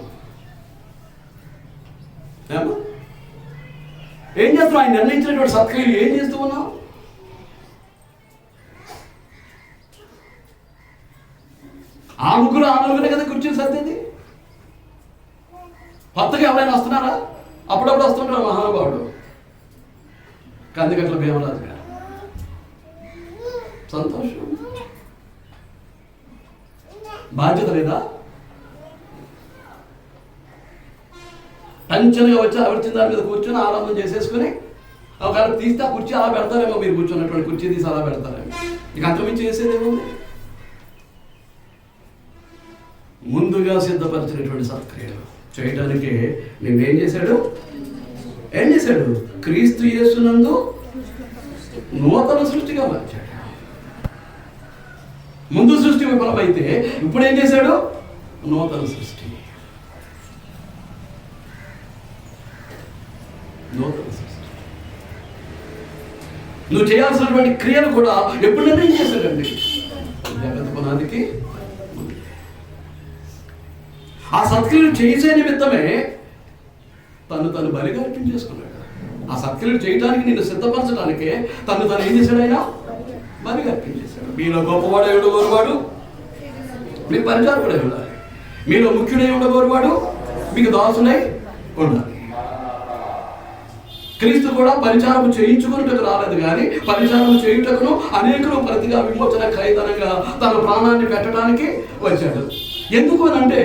ఏం చేస్తున్నావు? ఆయన నిర్ణయించినటువంటి సత్క్రియలు ఏం చేస్తూ ఉన్నావు? ఆ ముగ్గురు ఆ నలుగురే కదా కూర్చొని సర్దేది. కొత్తగా ఎవరైనా వస్తున్నారా? అప్పుడప్పుడు వస్తుంటారు మహానుభావుడు కందిగట్ల భీమరాజు గారు. సంతోషం. బాధ్యత లేదా? టంచనగా వచ్చి ఆవిడిచిన దాని మీద కూర్చొని ఆరాధన చేసేసుకుని ఒకవేళ తీస్తే ఆ కుర్చీ అలా పెడతారేమో, మీరు కూర్చున్నటువంటి కుర్చీ తీసి అలా పెడతారేమో. ఇక అంతమించి చేసేదేముంది? ముందుగా సిద్ధపరిచినటువంటి సత్క్రియలు చేయడానికి నేనేం చేశాడు? ఏం చేశాడు? క్రీస్తు యేసునందు నూతన సృష్టిగా మార్చాడు. ముందు సృష్టి విఫలమైతే ఇప్పుడు ఏం చేశాడు? నూతన సృష్టి. నూతన సృష్టి. నువ్వు చేయాల్సినటువంటి క్రియలు కూడా ఎప్పుడు నిర్ణయం చేశాడండి? జగత్ పునాదికి ఆ సత్క్రియలు చేసే నిమిత్తమే తను బలిగా అర్పించేసుకున్నాడు. ఆ సత్క్రియలు చేయడానికి నిన్ను సిద్ధపరచడానికే తను ఏం చేశాడు? ఆయన బలిగా అర్పించేశాడు. మీలో గొప్పవాడు ఎవడో గోరువాడు మీకు పరిచారకుడై ఉండాలి. మీలో ముఖ్యుడై ఉండగోరువాడు మీకు దాసుడై ఉండాలి. క్రీస్తు కూడా పరిచారం చేయించుకున్నట్టుకు రాలేదు, కానీ పరిచారం చేయుటకును అనేకులు ప్రతిగా విమోచన ఖైదనంగా తన ప్రాణాన్ని పెట్టడానికి వచ్చాడు. ఎందుకు అని అంటే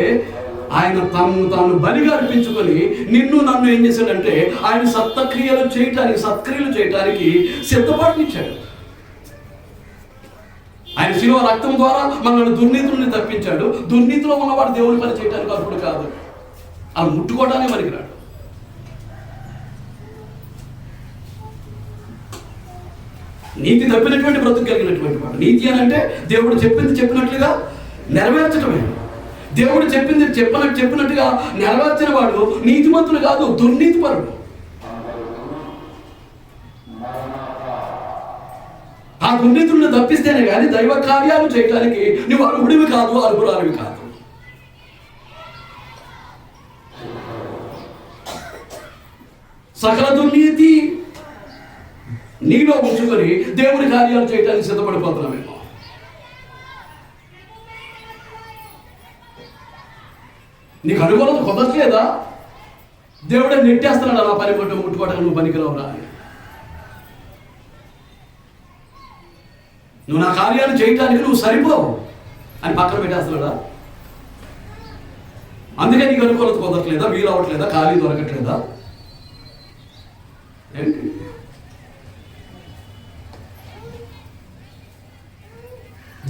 ఆయన తాను బలిగా అర్పించుకొని నిన్ను నన్ను ఏం చేశాడంటే ఆయన సత్క్రియలు చేయటానికి సిద్ధపాటునిచ్చాడు. ఆయన శిలువ రక్తం ద్వారా మనల్ని దుర్నీతుల్ని తప్పించాడు. దుర్నీతిలో ఉన్నవాడు దేవుని పని చేయడానికి అప్పుడు కాదు, అలా ముట్టుకోవడానికి పనికిరాడు. నీతి తప్పినటువంటి బ్రతుకు కలిగినటువంటి వాడు. నీతి అని అంటే దేవుడు చెప్పినట్లుగా నెరవేర్చడమే. దేవుడు చెప్పినట్టుగా నెరవేర్చిన వాడు నీతిమంతుడు కాదు, దుర్నీతిపరుడు. ఆ దుర్నీతులను తప్పిస్తేనే కానీ దైవ కార్యాలు చేయడానికి నువ్వు అర్హుడివి కాదు, అర్హురాలివి కాదు. సకల దుర్నీతి నీలో ఉంచుకొని దేవుని కార్యాలు చేయడానికి సిద్ధపడిపోతున్నామేమో. నీకు అనుకూలత కుదరట్లేదా? దేవుడే నెట్టేస్తున్నాడు, అలా పని ముట్టుకోవడానికి నువ్వు పనికిరావురా అని. నువ్వు నా కార్యాలు చేయటానికి నువ్వు సరిపోవు అని పక్కన పెట్టేస్తున్నాడా? అందుకే నీకు అనుకూలత కుదరట్లేదా, వీలు అవ్వట్లేదా, ఖాళీ దొరకట్లేదా ఏంటి?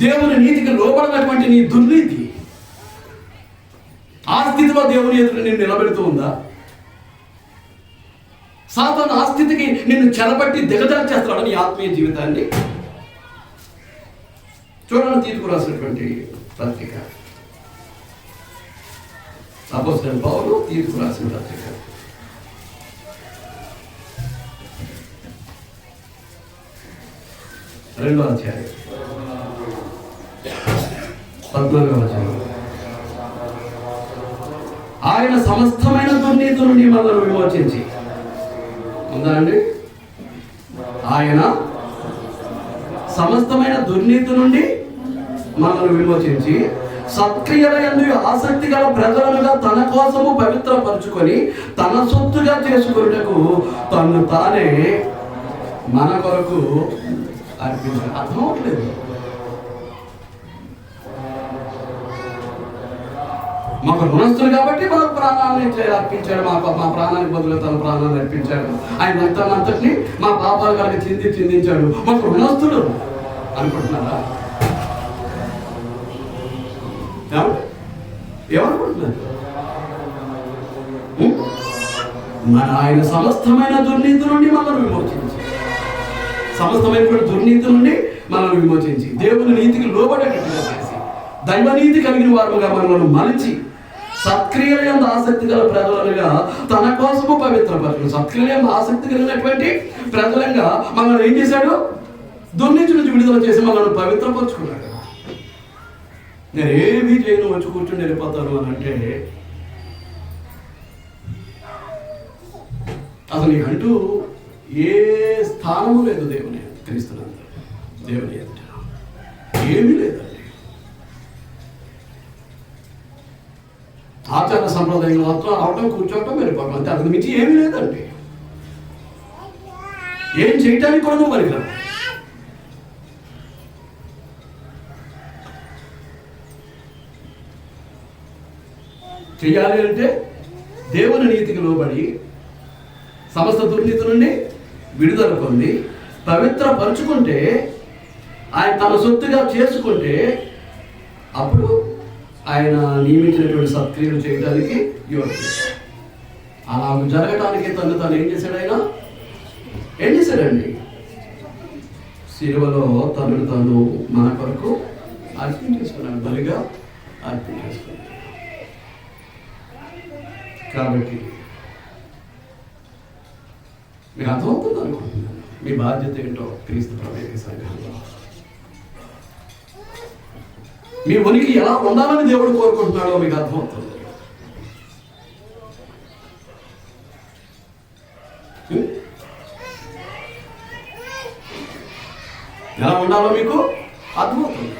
దేవుని నీతికి లోబడినటువంటి నీ దుర్నీతి ఆ స్థితిలో దేవుని ఎదురు నిన్ను నిలబెడుతూ ఉందా? సాతాను ఆ స్థితికి నిన్ను చెరబట్టి దిగజార్చేస్తున్నాడు నీ ఆత్మీయ జీవితాన్ని. చూడండి, తీర్పు రాసినటువంటి పత్రిక, అపోస్తలుడైన పౌలు తీర్పు రాసిన పత్రిక 2వ అధ్యాయం 14వ వచనం. ఆయన సమస్తమైన దుర్నీతి నుండి మనల్ని విమోచించి, ఉందా అండి? ఆయన సమస్తమైన దుర్నీతి నుండి మనల్ని విమోచించి సత్క్రియల యందు ఆసక్తి గల ప్రజలుగా తన కోసము పవిత్రపరుచుకొని తన సొత్తుగా చేసుకున్నటకు తను తానే మన కొరకు అర్పించాడు. అర్థం అవట్లేదు. మాకు రుణస్తులు కాబట్టి మాకు ప్రాణాలను అర్పించాడు, మా ప్రాణానికి బదులు తన ప్రాణాన్ని అర్పించాడు. ఆయన రక్తాన్నంతటిని మా పాపాలు కలిగి చిందించాడు. మాకు రుణస్తుడు అనుకుంటున్నారా? ఏమనుకుంటున్నారు? మన ఆయన సమస్తమైన దుర్నీతి నుండి మనల్ని విమోచించి, సమస్తమైన దుర్నీతి నుండి మనల్ని విమోచించి దేవుని నీతికి లోబడేటట్టుగా చేసి దైవనీతి కలిగిన వారుగా మనల్ని మలిచి సత్క్రియల యందు ఆసక్తి గల ప్రజలుగా తన కోసము పవిత్రపరచు. సత్క్రియల యందు ఆసక్తి కలిగినటువంటి ప్రజలంగా మనల్ని ఏం చేశాడు? దుర్నీతి నుంచి విడుదల చేసి మనల్ని పవిత్రపరుచుకున్నాడు. నేను ఏమీ చేయను, వచ్చి కూర్చుని వెళ్ళిపోతాను అని అంటే అసలు నీకంటూ ఏ స్థానము లేదు దేవుని క్రీస్తునంత, దేవుని ఎదుట ఏమీ లేదండి. ఆచార సంప్రదాయంగా మాత్రం రావటం, కూర్చోవటం, వెళ్ళిపోవటం అంతే. అంతకు మించి ఏమీ లేదండి. ఏం చేయటానికి కూడా నువ్వు పనికిరావు. చేయాలి అంటే దేవుని నీతికి లోబడి సమస్త దుర్నీతి నుండి విడుదల పొంది పవిత్రపరుచుకుంటే, ఆయన తన సొత్తుగా చేసుకుంటే అప్పుడు ఆయన నియమించినటువంటి సత్క్రియలు చేయడానికి యోగ్యుడు. అలా జరగటానికి తను ఏం చేశాడు? ఆయన ఏం చేశాడండి? శిలువలో తను మన కొరకు అర్పించేసుకున్నాడు, బలిగా అర్పించేసుకున్నాడు. కాబట్టి మీకు అర్థమవుతుంది అనుకుంటున్నాను మీ బాధ్యత ఏంటో క్రీస్తు ప్రవేశ సంఘంలో. మీ ఉనికి ఎలా ఉండాలని దేవుడు కోరుకుంటున్నాడో మీకు అర్థమవుతుంది. ఎలా ఉండాలో మీకు అర్థమవుతుంది.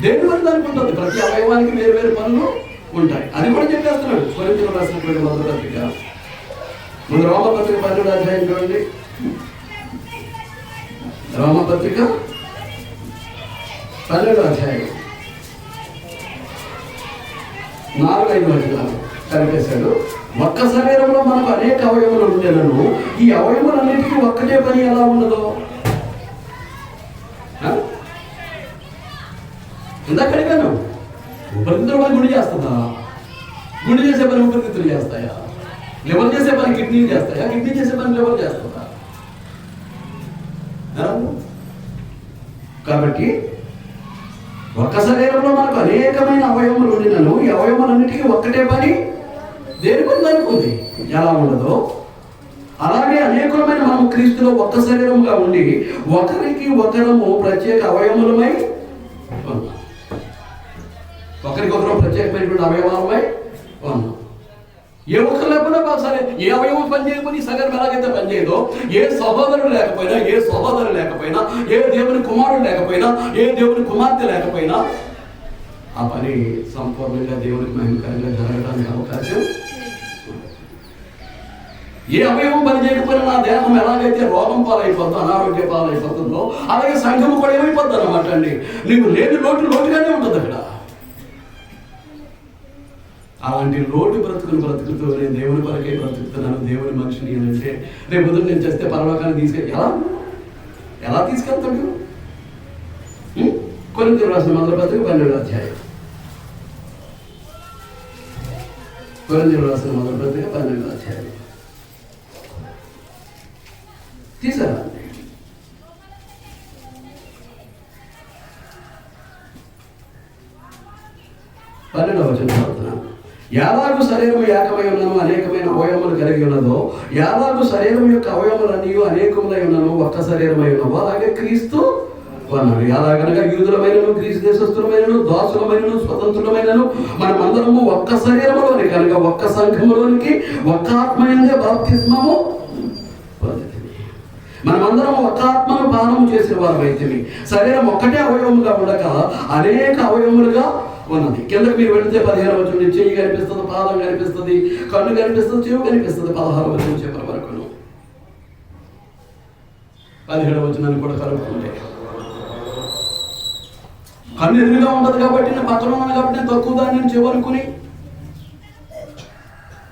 దేవుని వల్ల దానికి ఉంటుంది. ప్రతి అవయవానికి వేరు వేరు పనులు ఉంటాయి. అది కూడా చెప్పేస్తున్నాడు. కొరింథీయులకు రాసినటువంటి మొదటి పత్రిక, ముందు రోమపత్రిక 12వ అధ్యాయం చూడండి. రోమపత్రిక 12వ అధ్యాయం 4-5 వచనాలు కలిపేశాడు. ఒక్క శరీరంలో మనకు అనేక అవయములు ఉండేలను, ఈ అవయములన్నిటికీ ఒక్కటే పని ఎలా ఉండదో. ఇందాక అడిగాను, ఊపిరితిత్తుల పని గుండె చేస్తుందా? గుండె చేసే పని ఊపిరితిత్తులు చేస్తాయా? లివర్ చేసే పని కిడ్నీలు చేస్తాయా? కిడ్నీ చేసే పని లివర్ చేస్తుందా? కాబట్టి ఒక్క శరీరంలో మనకు అనేకమైన అవయవములు ఉండినను ఈ అవయవములన్నిటికీ ఒక్కటే పని దేని పని దానికి ఉంది. ఎలా ఉండదో అలాగే అనేకమైన మనము క్రీస్తులో ఒక్క శరీరముగా ఉండి ఒకరికి ఒకరము ప్రత్యేక అవయవములమై ఒకరికొకరు ప్రత్యేకమైనటువంటి అవయవాలమై ఉన్నాం. ఏ ఒక్కరు లేకుండా సరే, ఏ అవయవం పని చేయకపోయినా ఈ శరీరం ఎలాగైతే పనిచేయదో, ఏ సహోదరుడు లేకపోయినా, ఏ సహోదరు లేకపోయినా, ఏ దేవుని కుమారుడు లేకపోయినా, ఏ దేవుని కుమార్తె లేకపోయినా ఆ పని సంపూర్ణంగా దేవునికి మహిమకరంగా జరగడానికి అవకాశం. ఏ అవయవం పని చేయకపోయినా నా దేహం ఎలాగైతే రోగం పాలైపోతుందో, అనారోగ్య పాలైపోతుందో, అలాగే సంఘము కూడా ఏమైపోద్ది అన్నమాట అండి. నీకు లేని లోటుగానే ఉంటుంది అక్కడ. అలాంటి లోటు బ్రతుకుతూ నేను దేవుని కొరకే బ్రతుకుతున్నాను, దేవుని మనిషిని అని అంటే రేపు పొద్దున్న నేను చేస్తే పరలోకాన్ని ఎలా తీసుకెళ్తాడు? కొరింథీయులకు రాసిన మొదటి పత్రిక 12వ అధ్యాయం. కొరింథీయులకు రాసిన మొదటి పత్రిక 12వ అధ్యాయం తీసారా? 12వ వచనం చదువుతున్నాను. యాలాగు శరీరం ఏకమై ఉన్నను అనేకమైన అవయవములు కలిగి ఉన్నదో, యాలాగు శరీరం యొక్క అవయవములన్నీ అనేకములై ఉన్నను ఒక్క శరీరమై ఉన్నవో, అలాగే క్రీస్తు అన్నాడు. ఎలాగనగా యూదులమైనను, గ్రీసు దేశస్థులమైనను, దాసులమైనను, స్వతంత్రులమైనను మనమందరము ఒక్క శరీరములోని కనుక ఒక్క సంఘములోనికి ఒక్క ఆత్మయందే బాప్తిస్మము పొందితిమి. మనమందరం ఒక్క ఆత్మను పానము చేసిన వారమైతే శరీరం ఒక్కటే అవయవముగా ఉండక అనేక అవయవములుగా ఉన్నది. కిందకు మీరు వెళితే 15వ వచనం చెయ్యి కనిపిస్తుంది, పాదం కనిపిస్తుంది, కన్ను కనిపిస్తుంది, చెవు కనిపిస్తుంది. 16వ వచనం చివరి వరకును 17వ వచనాన్ని కూడా కలుపుకుంటే కన్ను ఎదురుగా ఉంటుంది కాబట్టి, నేను పక్కన ఉన్నాను కాబట్టి నేను తక్కువ దాన్ని నేను చెవనుకుని,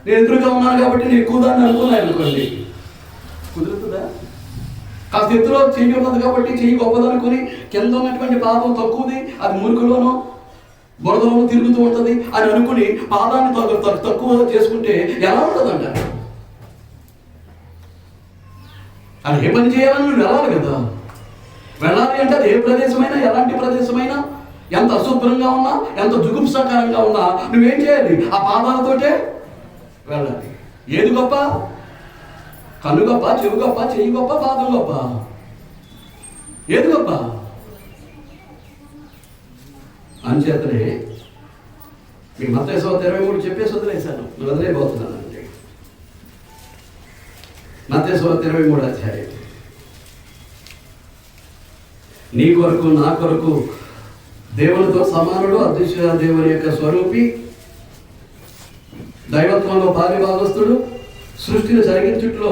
నేను ఎదురుగా ఉన్నాను కాబట్టి నేను ఎక్కువ దాన్ని అనుకున్నాను అనుకోండి, కుదురుతుందా? కాస్త ఎత్తులో చెయ్యి ఉన్నది కాబట్టి చెయ్యి గొప్పదనుకుని కింద ఉన్నటువంటి పాదం తక్కువది, అది మురుకులోనూ బురదలోనూ తిరుగుతూ ఉంటుంది అని అనుకుని పాదాన్ని తక్కువ చేసుకుంటే ఎలా ఉంటుందంట? అది ఏ పని చేయాలని నువ్వు వెళ్ళాలి కదా. వెళ్ళాలి అంటే అది ఏ ప్రదేశమైనా, ఎలాంటి ప్రదేశమైనా, ఎంత అశుభ్రంగా ఉన్నా, ఎంత జుగుప్సకరంగా ఉన్నా నువ్వేం చేయాలి? ఆ పాదాలతోటే వెళ్ళాలి. ఏది గొప్ప? కన్ను గొప్ప, చెవు గొప్ప, చెయ్యి గొప్ప, పాదం గొప్ప? ఏది గొప్ప? అంచేతనే మీ మత్తయి 23 చెప్పేసి వదిలేశాను, వదిలేయబోతున్నానండి. మత్తయి 23 అధ్యాయం. నీ కొరకు నా కొరకు దేవునితో సమానుడు, అదృశ్య దేవుని యొక్క స్వరూపి, దైవత్వంలో పారిభాగస్తుడు, సృష్టిని జరిగించుట్లో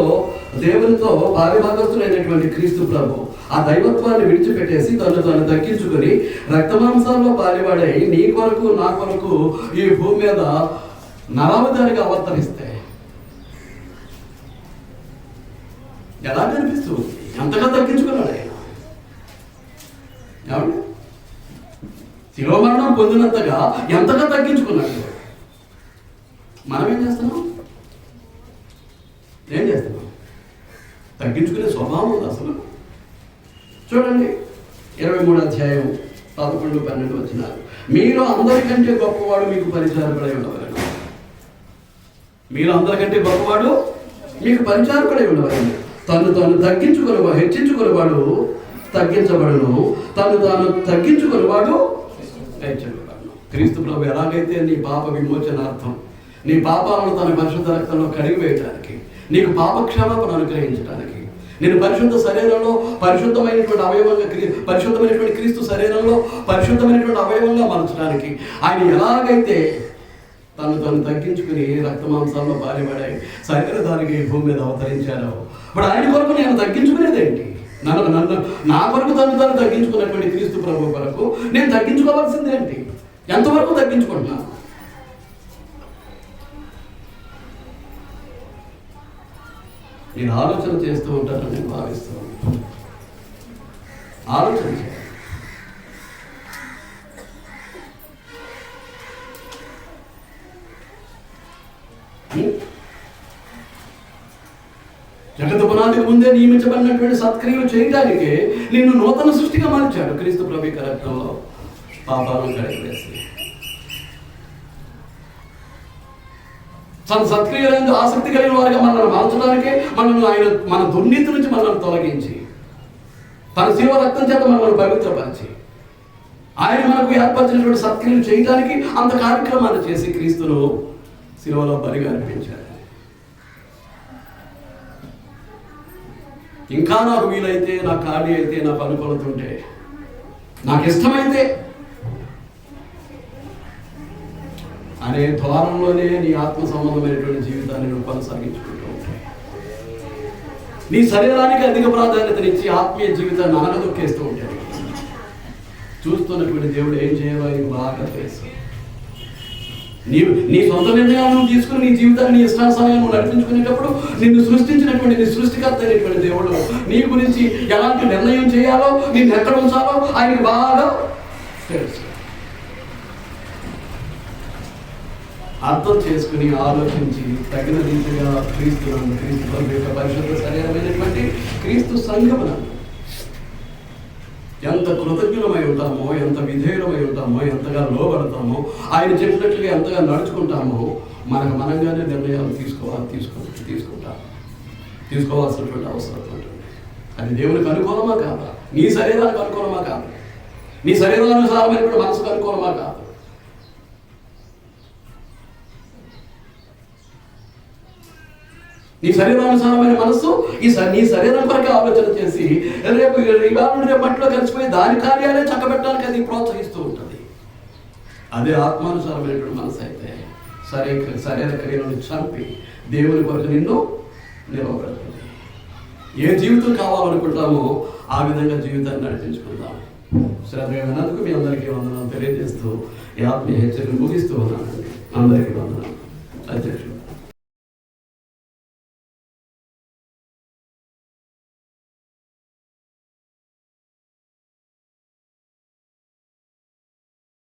దేవునితో పారిభాగస్తుడైనటువంటి క్రీస్తు ప్రభు ఆ దైవత్వాన్ని విడిచిపెట్టేసి తను తగ్గించుకొని రక్తమాంసాల్లో పాలివాడై నీ కొరకు నా కొరకు ఈ భూమి మీద నరావతారిగా అవతరిస్తే ఎలా కనిపిస్తుంది? ఎంతగా తగ్గించుకున్నాడు ఆయన. ఏమండి? శిరోమరణం పొందినంతగా ఎంతగా తగ్గించుకున్నాడు. మనం ఏం చేస్తున్నాం? తగ్గించుకునే స్వభావం ఉంది అసలు. చూడండి 23 అధ్యాయం 11-12 వచనాలు. మీరు అందరికంటే గొప్పవాడు మీకు పరిచారకుడై ఉండవలను. మీరు అందరికంటే గొప్పవాడు మీకు పరిచారకుడై ఉండవలను. తను తగ్గించుకునేవాడు హెచ్చించుకునేవాడు తగ్గించబడును, తను తగ్గించుకునేవాడు హెచ్చబడును. క్రీస్తు ప్రభు ఎలాగైతే నీ పాప విమోచనార్థం, నీ పాపాలను తన పరిశుద్ధ రక్తంలో కడిగి వేయడానికి, నీకు పాపక్షమాపణ అనుగ్రహించడానికి, నేను పరిశుద్ధ శరీరంలో పరిశుద్ధమైనటువంటి అవయవంగా, పరిశుద్ధమైనటువంటి క్రీస్తు శరీరంలో పరిశుద్ధమైనటువంటి అవయవంగా మార్చడానికి ఆయన ఎలాగైతే తను తగ్గించుకుని రక్తమాంసాల్లో పారిపడాయి శరీరధారికి భూమి మీద అవతరించారో, ఇప్పుడు ఆయన కొరకు నేను తగ్గించుకునేదేంటి? నన్ను నా కొరకు తను తగ్గించుకున్నటువంటి క్రీస్తు ప్రభు కొరకు నేను తగ్గించుకోవాల్సిందేంటి? ఎంతవరకు తగ్గించుకుంటున్నాను? నేను ఆలోచన చేస్తూ ఉంటానని నేను భావిస్తూ ఉంటాను. ఆలోచన చేయాలి. జగత్తు పునాదికి ముందే నియమించబడినటువంటి సత్క్రియలు చేయడానికే నిన్ను నూతన సృష్టిగా మార్చాడు క్రీస్తు ప్రభు రక్తంలో పాపాలను కడిగివేసి. సత్క్రియలందు ఆసక్తి కలిగిన వారిగా మనల్ని మార్చడానికే మన దుర్నీతి నుంచి మనల్ని తొలగించి తన శివ రక్తం చేత మనల్ని పవిత్రపరిచి ఆయన మనకు ఏర్పరిచినటువంటి సత్క్రియలు చేయడానికి అంత కార్యక్రమాన్ని చేసి క్రీస్తును సిలువలో బలిగా అర్పించాడు. ఇంకా నాకు వీలైతే, నా ఖాళీ అయితే, నాకు అనుకూలత ఉంటే, నాకు ఇష్టమైతే అనే ద్వారంలోనే నీ ఆత్మ సంబంధమైనటువంటి జీవితాన్ని నువ్వు కొనసాగించుకుంటూ ఉంటాయి. నీ శరీరానికి అధిక ప్రాధాన్యతనిచ్చి ఆత్మీయ జీవితాన్ని అనగదొక్కేస్తూ ఉంటాయి. చూస్తున్నటువంటి దేవుడు ఏం చేయాలో నీకు బాగా తెలుసు. నీ సొంత నిర్ణయాలు నువ్వు తీసుకుని నీ జీవితాన్ని నీ ఇష్టానుసారంగా నువ్వు నడిపించుకునేటప్పుడు నిన్ను సృష్టించినటువంటి నీ సృష్టికర్త అయినటువంటి దేవుడు నీ గురించి ఎలాంటి నిర్ణయం చేయాలో, నిన్ను ఎక్కడ ఉంచాలో ఆయనకి బాగా తెలుసు. అర్థం చేసుకుని ఆలోచించి తగిన రీతిగా క్రీస్తు యొక్క పరిశుద్ధ శరీరమైనటువంటి క్రీస్తు సంఘమునందు ఎంత కృతజ్ఞులమై ఉంటామో, ఎంత విధేయులమై ఉంటామో, ఎంతగా లోబడతామో, ఆయన చెప్పినట్లుగా ఎంతగా నడుచుకుంటామో మనకు మనంగానే నిర్ణయాలు తీసుకోవాల్సినటువంటి అవసరం ఉంటుంది. అది దేవునికి అనుకూలమా కాదా? నీ శరీరానికి అనుకూలమా కాదు? నీ శరీరానుసారమైనటువంటి మనసుకు అనుకూలమా కాదు? నీ శరీరానుసారమైన మనస్సు నీ శరీరం కొరకే ఆలోచన చేసి రేపు మట్టిలో కలిసిపోయి దాని కార్యాలే చక్కబెట్టడానికి అది ప్రోత్సహిస్తూ ఉంటుంది. అదే ఆత్మానుసారమైనటువంటి మనసు అయితే శరీర క్రియలను చంపి దేవుని కొరకు నిన్ను నిలవబెడుతుంది. ఏ జీవితం కావాలనుకుంటామో ఆ విధంగా జీవితాన్ని నడిపించుకుందాం. శ్రద్ధగా విన్నందుకు మీ అందరికీ వందనాలు తెలియజేస్తూ ఈ ఆత్మీయ హెచ్చరికను ముగిస్తూ ఉన్నానండి. అందరికీ వందనాలు. అధ్యక్షుడు.